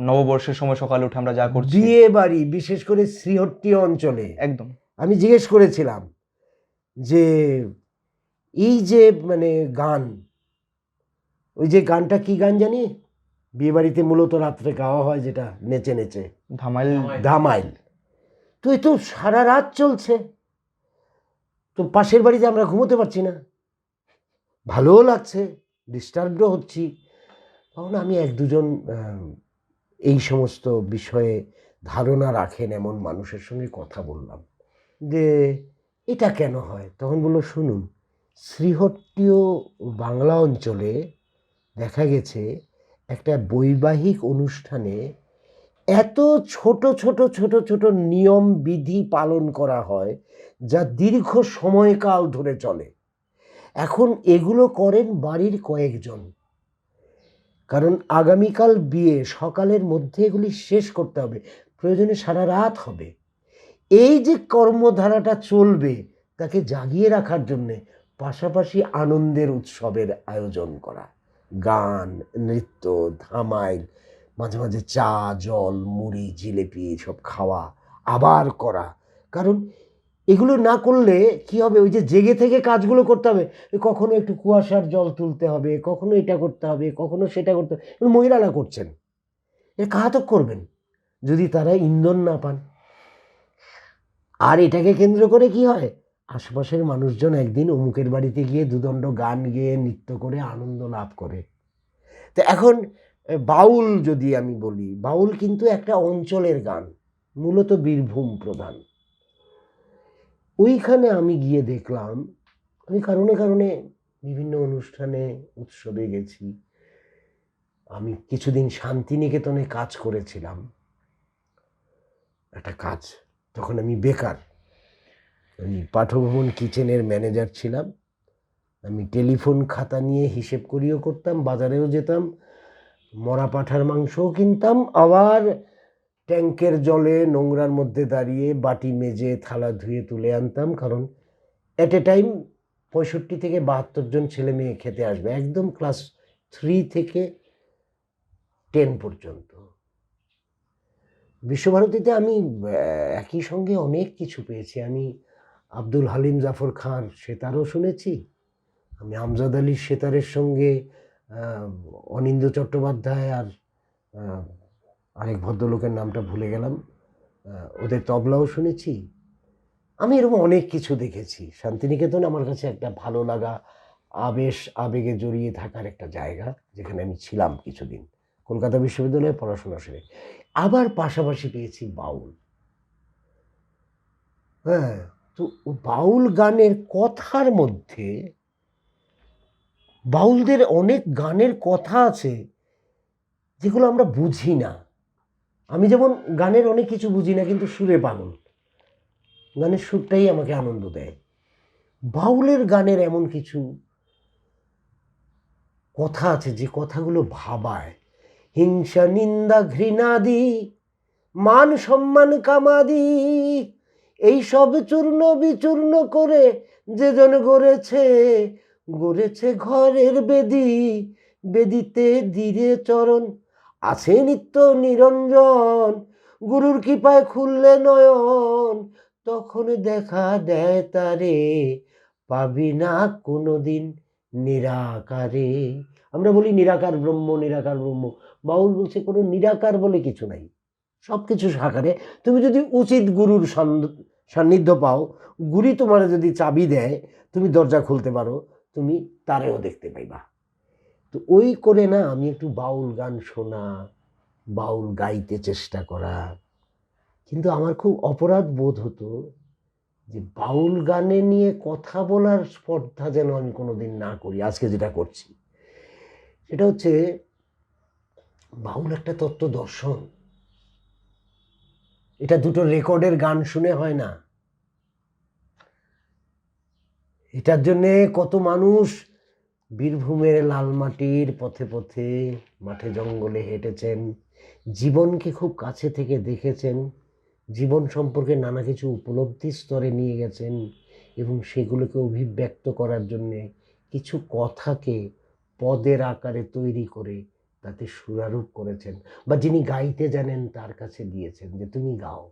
A: নববর্ষের সময় সকালে উঠে আমরা যা করছি,
B: বিয়ে বাড়ি, বিশেষ করে শ্রীহট্টি অঞ্চলে,
A: একদম
B: আমি জিজ্ঞেস করেছিলাম যে এই যে মানে গান, ওই যে গানটা কি গান জানি, বিয়ে বাড়িতে মূলত রাত্রে গাওয়া হয়, যেটা নেচে নেচে,
A: ধামাইল।
B: ধামাইল। তো এ তো সারা রাত চলছে, তো পাশের বাড়িতে আমরা ঘুমোতে পারছি না, ভালোও লাগছে, ডিস্টার্বও হচ্ছি। তখন আমি এক দুজন এই সমস্ত বিষয়ে ধারণা রাখেন এমন মানুষের সঙ্গে কথা বললাম যে এটা কেন হয়। তখন বললো, শুনুন, শ্রীহট্টীয় বাংলা অঞ্চলে দেখা গেছে একটা বৈবাহিক অনুষ্ঠানে এত ছোট ছোট ছোট ছোট নিয়ম বিধি পালন করা হয়, যা দীর্ঘ সময়কাল ধরে চলে। এখন এগুলো করেন বাড়ির কয়েকজন, কারণ আগামীকাল বিয়ে, সকালের মধ্যে এগুলি শেষ করতে হবে, প্রয়োজনে সারা রাত হবে। এই যে কর্মধারাটা চলবে, তাকে জাগিয়ে রাখার জন্যে পাশাপাশি আনন্দের উৎসবের আয়োজন করা, গান, নৃত্য, ধামাইল, মাঝে মাঝে চা, জল, মুড়ি, জিলেপি সব খাওয়া, আবার করা। কারণ এগুলো না করলে কি হবে, ওই যে জেগে থেকে কাজগুলো করতে হবে, কখনো একটু কুয়াশার জল তুলতে হবে, কখনো এটা করতে হবে, কখনো সেটা করতে হবে, এগুলো মহিলারা করছেন। এ কাহাতক করবেন যদি তারা ইন্ধন না পান। আর এটাকে কেন্দ্র করে কি হয়, আশেপাশের মানুষজন একদিন অমুকের বাড়িতে গিয়ে দুদণ্ড গান গেয়ে নৃত্য করে আনন্দ লাভ করে। তো এখন বাউল যদি আমি বলি, বাউল কিন্তু একটা অঞ্চলের গান, মূলত বীরভূম প্রধান। ওইখানে আমি গিয়ে দেখলাম, আমি কারণে কারণে বিভিন্ন অনুষ্ঠানে উৎসবে গেছি। আমি কিছুদিন শান্তিনিকেতনে কাজ করেছিলাম, একটা কাজ, তখন আমি বেকার, আমি পাঠভবন কিচেনের ম্যানেজার ছিলাম। আমি টেলিফোন খাতা নিয়ে হিসেব করিও করতাম, বাজারেও যেতাম, মরা পাঁঠার মাংসও কিনতাম, আবার ট্যাঙ্কের জলে নোংরার মধ্যে দাঁড়িয়ে বাটি মেজে থালা ধুয়ে তুলে আনতাম, কারণ অ্যাট এ টাইম 65 থেকে 72 জন ছেলে মেয়ে খেতে আসবে, একদম ক্লাস 3 থেকে 10 পর্যন্ত। বিশ্বভারতীতে আমি একই সঙ্গে অনেক কিছু পেয়েছি। আমি আব্দুল হালিম জাফর খান সেতারও শুনেছি, আমি আমজাদ আলী সেতারের সঙ্গে অনিন্দ্য চট্টোপাধ্যায় আর আরেক ভদ্রলোকের নামটা ভুলে গেলাম, ওদের তবলাও শুনেছি। আমি এরকম অনেক কিছু দেখেছি। শান্তিনিকেতন আমার কাছে একটা ভালো লাগা, আবেগে জড়িয়ে থাকার একটা জায়গা, যেখানে আমি ছিলাম কিছুদিন কলকাতা বিশ্ববিদ্যালয়ে পড়াশোনা সেরে। আবার পাশাপাশি পেয়েছি বাউল। হ্যাঁ, তো বাউল গানের কথার মধ্যে, বাউলদের অনেক গানের কথা আছে যেগুলো আমরা বুঝি না। আমি যেমন গানের অনেক কিছু বুঝি না, কিন্তু সুরে পাগল, গানের সুরটাই আমাকে আনন্দ দেয়। বাউলের গানের এমন কিছু কথা আছে যে কথাগুলো ভাবায়। হিংসা নিন্দা ঘৃণাদি মান সম্মান কামাদি, এই সব চূর্ণ বিচূর্ণ করে যে জন গড়েছে, গড়েছে ঘরের বেদি, বেদিতে ধীরে চরণ আছে নিত্য নিরঞ্জন, গুরুর কৃপায় খুললে নয়ন, তখন দেখা দেয় তারে, পাবি না কোনোদিন নিরাকারে। আমরা বলি নিরাকার ব্রহ্ম, নিরাকার ব্রহ্ম। বাউল বলছে কোনো নিরাকার বলে কিছু নাই, সব কিছু সাকারে। তুমি যদি উচিত গুরুর সান্নিধ্য পাও, গুরু তোমার যদি চাবি দেয়, তুমি দরজা খুলতে পারো, তুমি তারেও দেখতে পাইবা। তো ওই করে না আমি একটু বাউল গান শোনা, বাউল গাইতে চেষ্টা করা। কিন্তু আমার খুব অপরাধ বোধ হতো যে বাউল গানে নিয়ে কথা বলার স্পর্ধা যেন আমি কোনোদিন না করি। আজকে যেটা করছি সেটা হচ্ছে, বাউল একটা তত্ত্ব দর্শন, এটা দুটো রেকর্ডের গান শুনে হয় না। এটার জন্যে কত মানুষ বীরভূমের লালমাটির পথে পথে মাঠে জঙ্গলে হেঁটেছেন, জীবনকে খুব কাছে থেকে দেখেছেন, জীবন সম্পর্কে নানা কিছু উপলব্ধি স্তরে নিয়ে গেছেন, এবং সেগুলোকে অভিব্যক্ত করার জন্যে কিছু কথাকে পদের আকারে তৈরি করে তাতে সুরারোপ করেছেন, বা যিনি গাইতে জানেন তার কাছে দিয়েছেন যে তুমি গাও।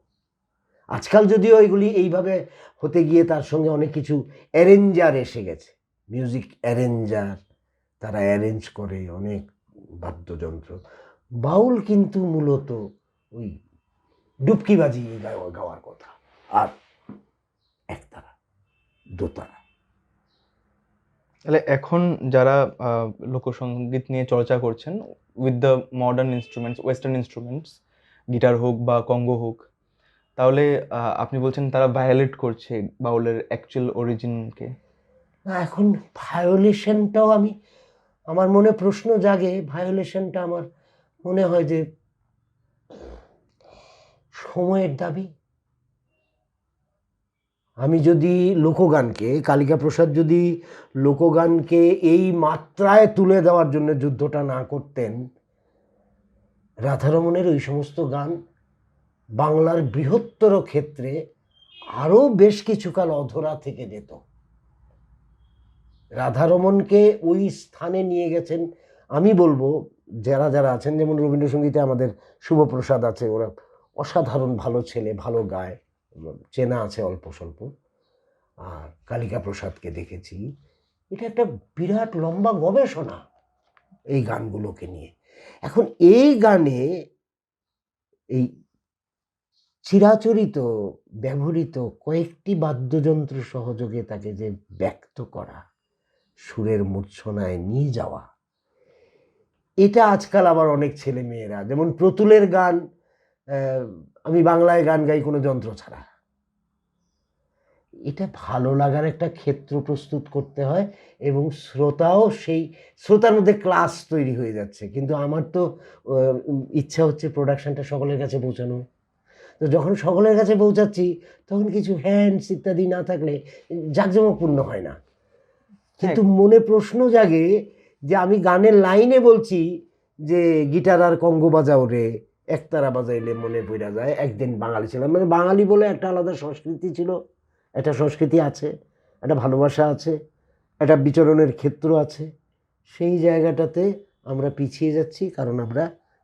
B: আজকাল যদিও এগুলি এইভাবে হতে গিয়ে তার সঙ্গে অনেক কিছু অ্যারেঞ্জার এসে গেছে, মিউজিক অ্যারেঞ্জার, তারা অ্যারেঞ্জ করে অনেক বাদ্যযন্ত্র। বাউল কিন্তু মূলত ওই ডুবকি বাজিয়ে গাওয়ার কথা, আর একতারা দোতারা।
A: তাহলে এখন যারা লোকসঙ্গীত নিয়ে চর্চা করছেন with the modern instruments, western instruments, guitar হোক বা কঙ্গো হোক, তাহলে আপনি বলছেন তারা ভায়োলেট করছে বাউলের অ্যাকচুয়াল অরিজিনকে।
B: এখন ভায়োলেশনটাও আমার মনে প্রশ্ন জাগে। ভায়োলেশনটা আমার মনে হয় যে সময়ের দাবি। আমি যদি লোকগানকে, কালিকা প্রসাদ যদি লোকগানকে এই মাত্রায় তুলে দেওয়ার জন্য যুদ্ধটা না করতেন, রাধারমণের ওই সমস্ত গান বাংলার বৃহত্তর ক্ষেত্রে আরও বেশ কিছুকাল অধরা থেকে যেত। রাধারমণকে ওই স্থানে নিয়ে গেছেন, আমি বলবো যারা যারা আছেন, যেমন রবীন্দ্রসঙ্গীতে আমাদের শুভপ্রসাদ আছে, ওরা অসাধারণ ভালো ছেলে, ভালো গায়, চেনা আছে অল্প স্বল্প। কালিকা প্রসাদকে দেখেছি। এটা একটা বিরাট লম্বা গবেষণা এই গানগুলোকে নিয়ে। এখন এই গানে এই চিরাচরিত ব্যবহৃত কয়েকটি বাদ্যযন্ত্র সহযোগে তাকে যে ব্যক্ত করা, সুরের মূর্ছনায় নিয়ে যাওয়া, এটা আজকাল আবার অনেক ছেলে মেয়েরা, যেমন প্রতুলের গান, আমি বাংলায় গান গাই কোনো যন্ত্র ছাড়া, এটা ভালো লাগার একটা ক্ষেত্র প্রস্তুত করতে হয় এবং শ্রোতাও সেই শ্রোতার মধ্যে ক্লাস তৈরি হয়ে যাচ্ছে। কিন্তু আমার তো ইচ্ছা হচ্ছে প্রোডাকশনটা সকলের কাছে পৌঁছানো। তো যখন সকলের কাছে পৌঁছাচ্ছি তখন কিছু হ্যান্ডস ইত্যাদি না থাকলে জাঁকজমকপূর্ণ হয় না। কিন্তু মনে প্রশ্ন জাগে যে আমি গানের লাইনে বলছি যে গিটার আর কঙ্গো বাজাও রে, একতারা বাজাইলে মনে পড়া যায় একদিন বাঙালি ছিলাম। মানে বাঙালি বলে একটা আলাদা সংস্কৃতি ছিল, একটা সংস্কৃতি আছে, একটা ভালোবাসা আছে, একটা বিচরণের ক্ষেত্র আছে। সেই জায়গাটাতে আমরা পিছিয়ে যাচ্ছি কারণ আমরা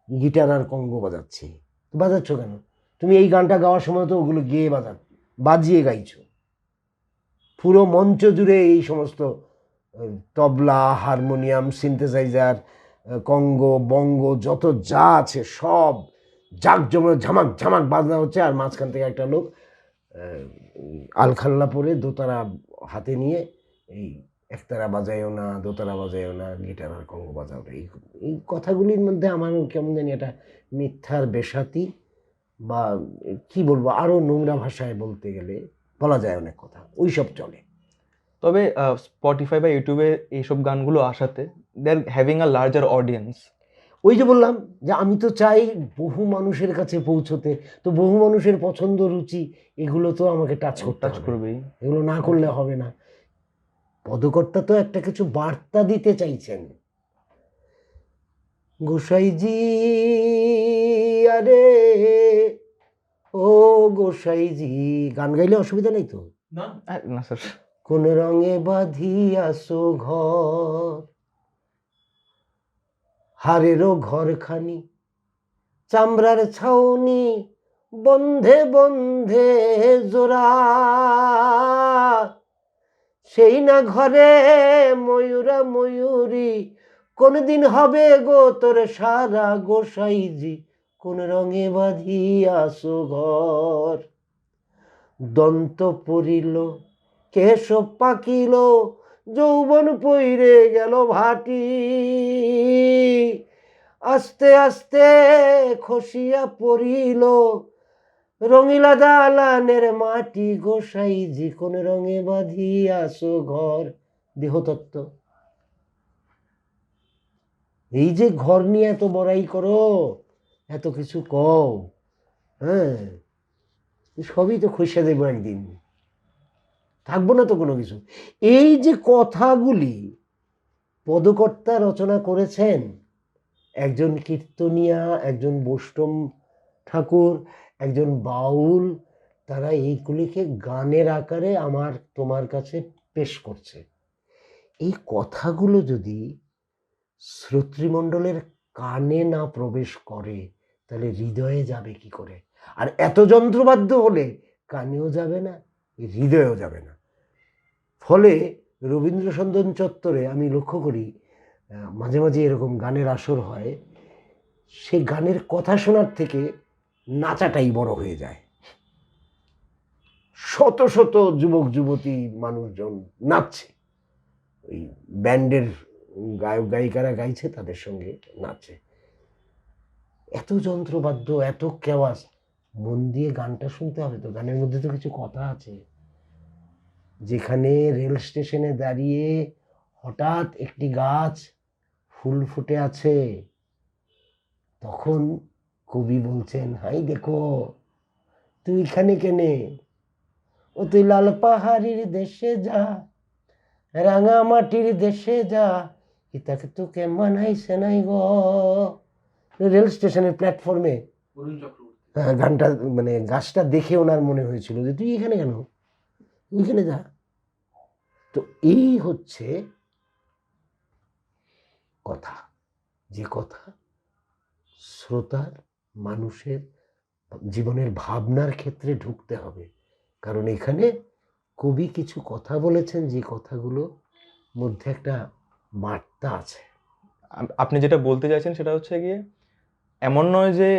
B: গিটার আর কঙ্গো বাজাচ্ছি। বাজাচ্ছ কেন? তুমি এই গানটা গাওয়ার সময় তো ওগুলো গেয়ে বাজিয়ে গাইছো। পুরো মঞ্চ জুড়ে এই সমস্ত তবলা, হারমোনিয়াম, সিনথেসাইজার, কঙ্গো, বঙ্গো যত যা আছে সব জাঁকজমক ঝামাক ঝামাক বাজনা হচ্ছে, আর মাঝখান থেকে একটা লোক আলখাল্লা পরে দোতারা হাতে নিয়ে এই একতারা বাজায়ও না, দোতারা বাজায়ও না, গিটার আর কঙ্গো বাজাও না, এই কথাগুলির মধ্যে আমার কেমন জানি একটা মিথ্যার বেসাতি, বা কি বলবো, আরও নোংরা ভাষায় বলতে গেলে বলা যায় অনেক কথা, ওই সব চলে।
A: তবে স্পটিফাই বা ইউটিউবে এইসব গানগুলো আসাতে they are having a larger audience.
B: ওই যে বললাম যে আমি তো চাই বহু মানুষের কাছে পৌঁছতে, তো বহু মানুষের পছন্দ রুচি এগুলো তো আমাকে টাচ
A: করবেই,
B: এগুলো না করলে হবে না। পদকর্তা তো একটা কিছু বার্তা দিতে চাইছেন। গোসাইজি আরে ও গোসাইজি, গান গাইলে অসুবিধা নেই তো?
A: না স্যার।
B: কোন রঙে বাঁধিয়াছো ঘর, হারেরও ঘরখানি, চামড়ার ছাউনি, বন্ধে বন্ধে জোড়া, সেই না ঘরে ময়ূরা ময়ূরী, কোনদিন হবে গো তোর সারা গোসাইজি, কোন রঙে বাঁধিয়াছো ঘর। দন্ত পড়িল, কেশব পাকিল, যৌবন পইরে গেল ভাটি, আস্তে আস্তে খসিয়া পড়িল রঙিলা দালানের মাটি, গোসাইজি কোন রঙে বাঁধিয়াছো ঘর। দেহতত্ত্ব, এই যে ঘর নিয়ে এত বড়াই করো, এত কিছু কও, হ্যাঁ সবই তো খসে দেবো একদিন, থাকবো না তো কোনো কিছু। এই যে কথাগুলি পদকর্তা রচনা করেছেন, একজন কীর্তনিয়া, একজন বৈষ্ণব ঠাকুর, একজন বাউল, তারা এইগুলিকে গানের আকারে আমার তোমার কাছে পেশ করছে। এই কথাগুলো যদি শ্রোতৃমণ্ডলের কানে না প্রবেশ করে তাহলে হৃদয়ে যাবে কি করে? আর এত যন্ত্রবাদ্য হলে কানেও যাবে না, হৃদয়েও যাবে না। ফলে রবীন্দ্র সদন চত্বরে আমি লক্ষ্য করি মাঝে মাঝে এরকম গানের আসর হয়, সে গানের কথা শোনার থেকে নাচাটাই বড় হয়ে যায়। শত শত যুবক যুবতী মানুষজন নাচছে, ওই ব্যান্ডের গায়ক গায়িকারা গাইছে, তাদের সঙ্গে নাচে। এত যন্ত্রবাদ্য, এত কেওয়াজ, মন দিয়ে গানটা শুনতে হবে তো, গানের মধ্যে তো কিছু কথা আছে। যেখানে রেল স্টেশনে দাঁড়িয়ে হঠাৎ একটি গাছ ফুল ফুটে আছে, তখন কবি বলছেন, হাই দেখো তুই এখানে কেনে, ও তুই লাল পাহাড়ির দেশে যা, রাঙা মাটির দেশে যা, ইতাকে তো কেমন আইসে নাই গো। রেল স্টেশনের প্ল্যাটফর্মে গানটা, মানে গাছটা দেখে ওনার মনে হয়েছিল যে তুই এখানে কেন, ওইখানে যা। তো এই হচ্ছে কথা, যে কথা শ্রোতার, মানুষের জীবনের ভাবনার ক্ষেত্রে ঢুকতে হবে, কারণ এখানে কবি কিছু কথা বলেছেন যে কথাগুলো মধ্যে একটা বার্তা আছে।
A: আপনি যেটা বলতে চাইছেন সেটা হচ্ছে গিয়ে এমন নয় যে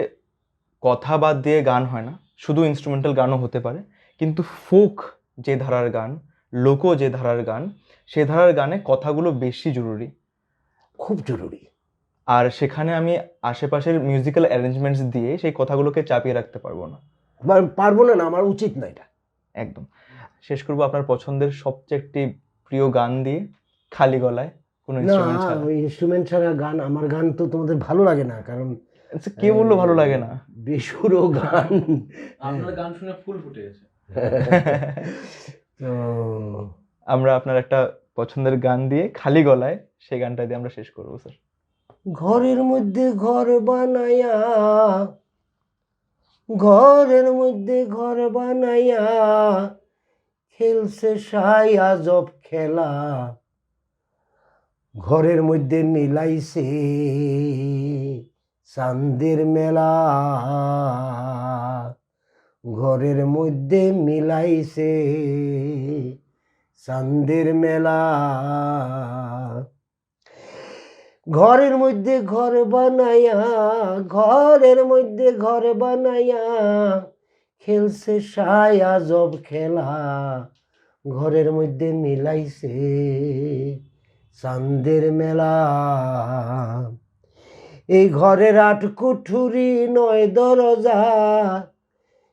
A: কথা বাদ দিয়ে গান হয় না, শুধু ইনস্ট্রুমেন্টাল গানও হতে পারে, কিন্তু ফোক যে ধারার গান, লোক যে ধারার গান, সে ধারার গানে কথাগুলো বেশি জরুরি।
B: খুব জরুরি।
A: আর সেখানে আমি আশেপাশের মিউজিক্যাল অ্যারেঞ্জমেন্টস দিয়ে সেই কথাগুলোকে চাপিয়ে রাখতে পারবো না।
B: পারবো না, আমার উচিত না এটা।
A: একদম। শেষ করবো আপনার পছন্দের সবচেয়ে একটি প্রিয় গান দিয়ে, খালি গলায়, কোনো
B: না,
A: ইনস্ট্রুমেন্ট ছাড়া।
B: ওই ইনস্ট্রুমেন্ট ছাড়া গান, আমার গান তো তোমাদের ভালো লাগে না, কারণ
A: আচ্ছা, কে বললো ভালো লাগে না?
B: বেসুরো গান।
C: আপনার গান শুনে ফুল ফুটে গেছে।
B: তো
A: আমরা আপনার একটা পছন্দের গান দিয়ে, খালি গলায়, সেই গানটা দিয়ে আমরা শেষ করবো স্যার।
B: ঘরের মধ্যে ঘর বানায়া, ঘরের মধ্যে ঘর বানায়া, খেলছে সাই আজব খেলা। ঘরের মধ্যে মিলাইছে চাঁদের মেলা, ঘরের মধ্যে মিলাইছে চাঁদের মেলা। ঘরের মধ্যে ঘর বানায়া, ঘরের মধ্যে ঘর বানায়া, খেলছে সাই আজব খেলা। ঘরের মধ্যে মিলাইছে চাঁদের মেলা। এই ঘরের 8 কুঠুরি 9 দরজা,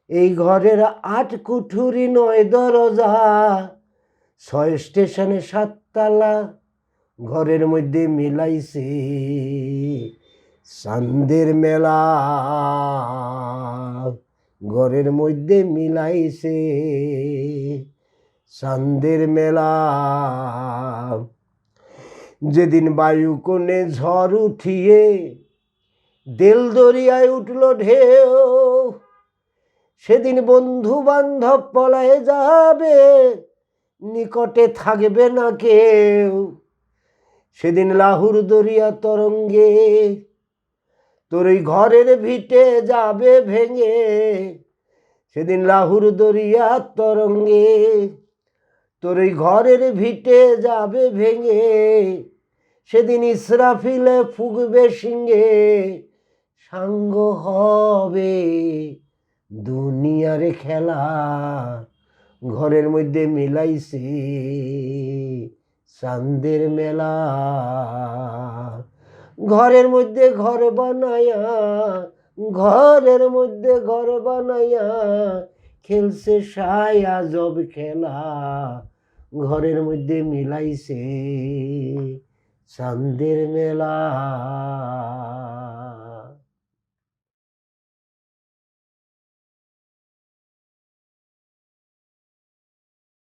B: এই ঘরের 8 কুঠুরি 9 দরজা, 6 স্টেশনে 7 তালা। ঘরের মধ্যে মিলাইছে চাঁদের মেলা, ঘরের মধ্যে মিলাইছে চাঁদের মেলা। যেদিন বায়ু কোণে ঝড় উঠিয়ে দেল দরিয়ায় উঠল ঢেউ, সেদিন বন্ধু বান্ধব পলায়ে যাবে, নিকটে থাকবে না কেউ। সেদিন লাহুর দরিয়া তরঙ্গে তোর ওই ঘরের ভিটে যাবে ভেঙে। সেদিন লাহুর দরিয়া তরঙ্গে তোর ওই ঘরের ভিটে যাবে ভেঙে। সেদিন ইসরাফিলে ফুঁকবে সিংহে, সাঙ্গ হবে দুনিয়ার খেলা। ঘরের মধ্যে মিলাইছে চাঁদের মেলা, ঘরের মধ্যে ঘর বানায়া, ঘরের মধ্যে ঘর বানায়া, খেলছে সাই আজব খেলা। ঘরের মধ্যে মিলাইছে চাঁদের মেলা।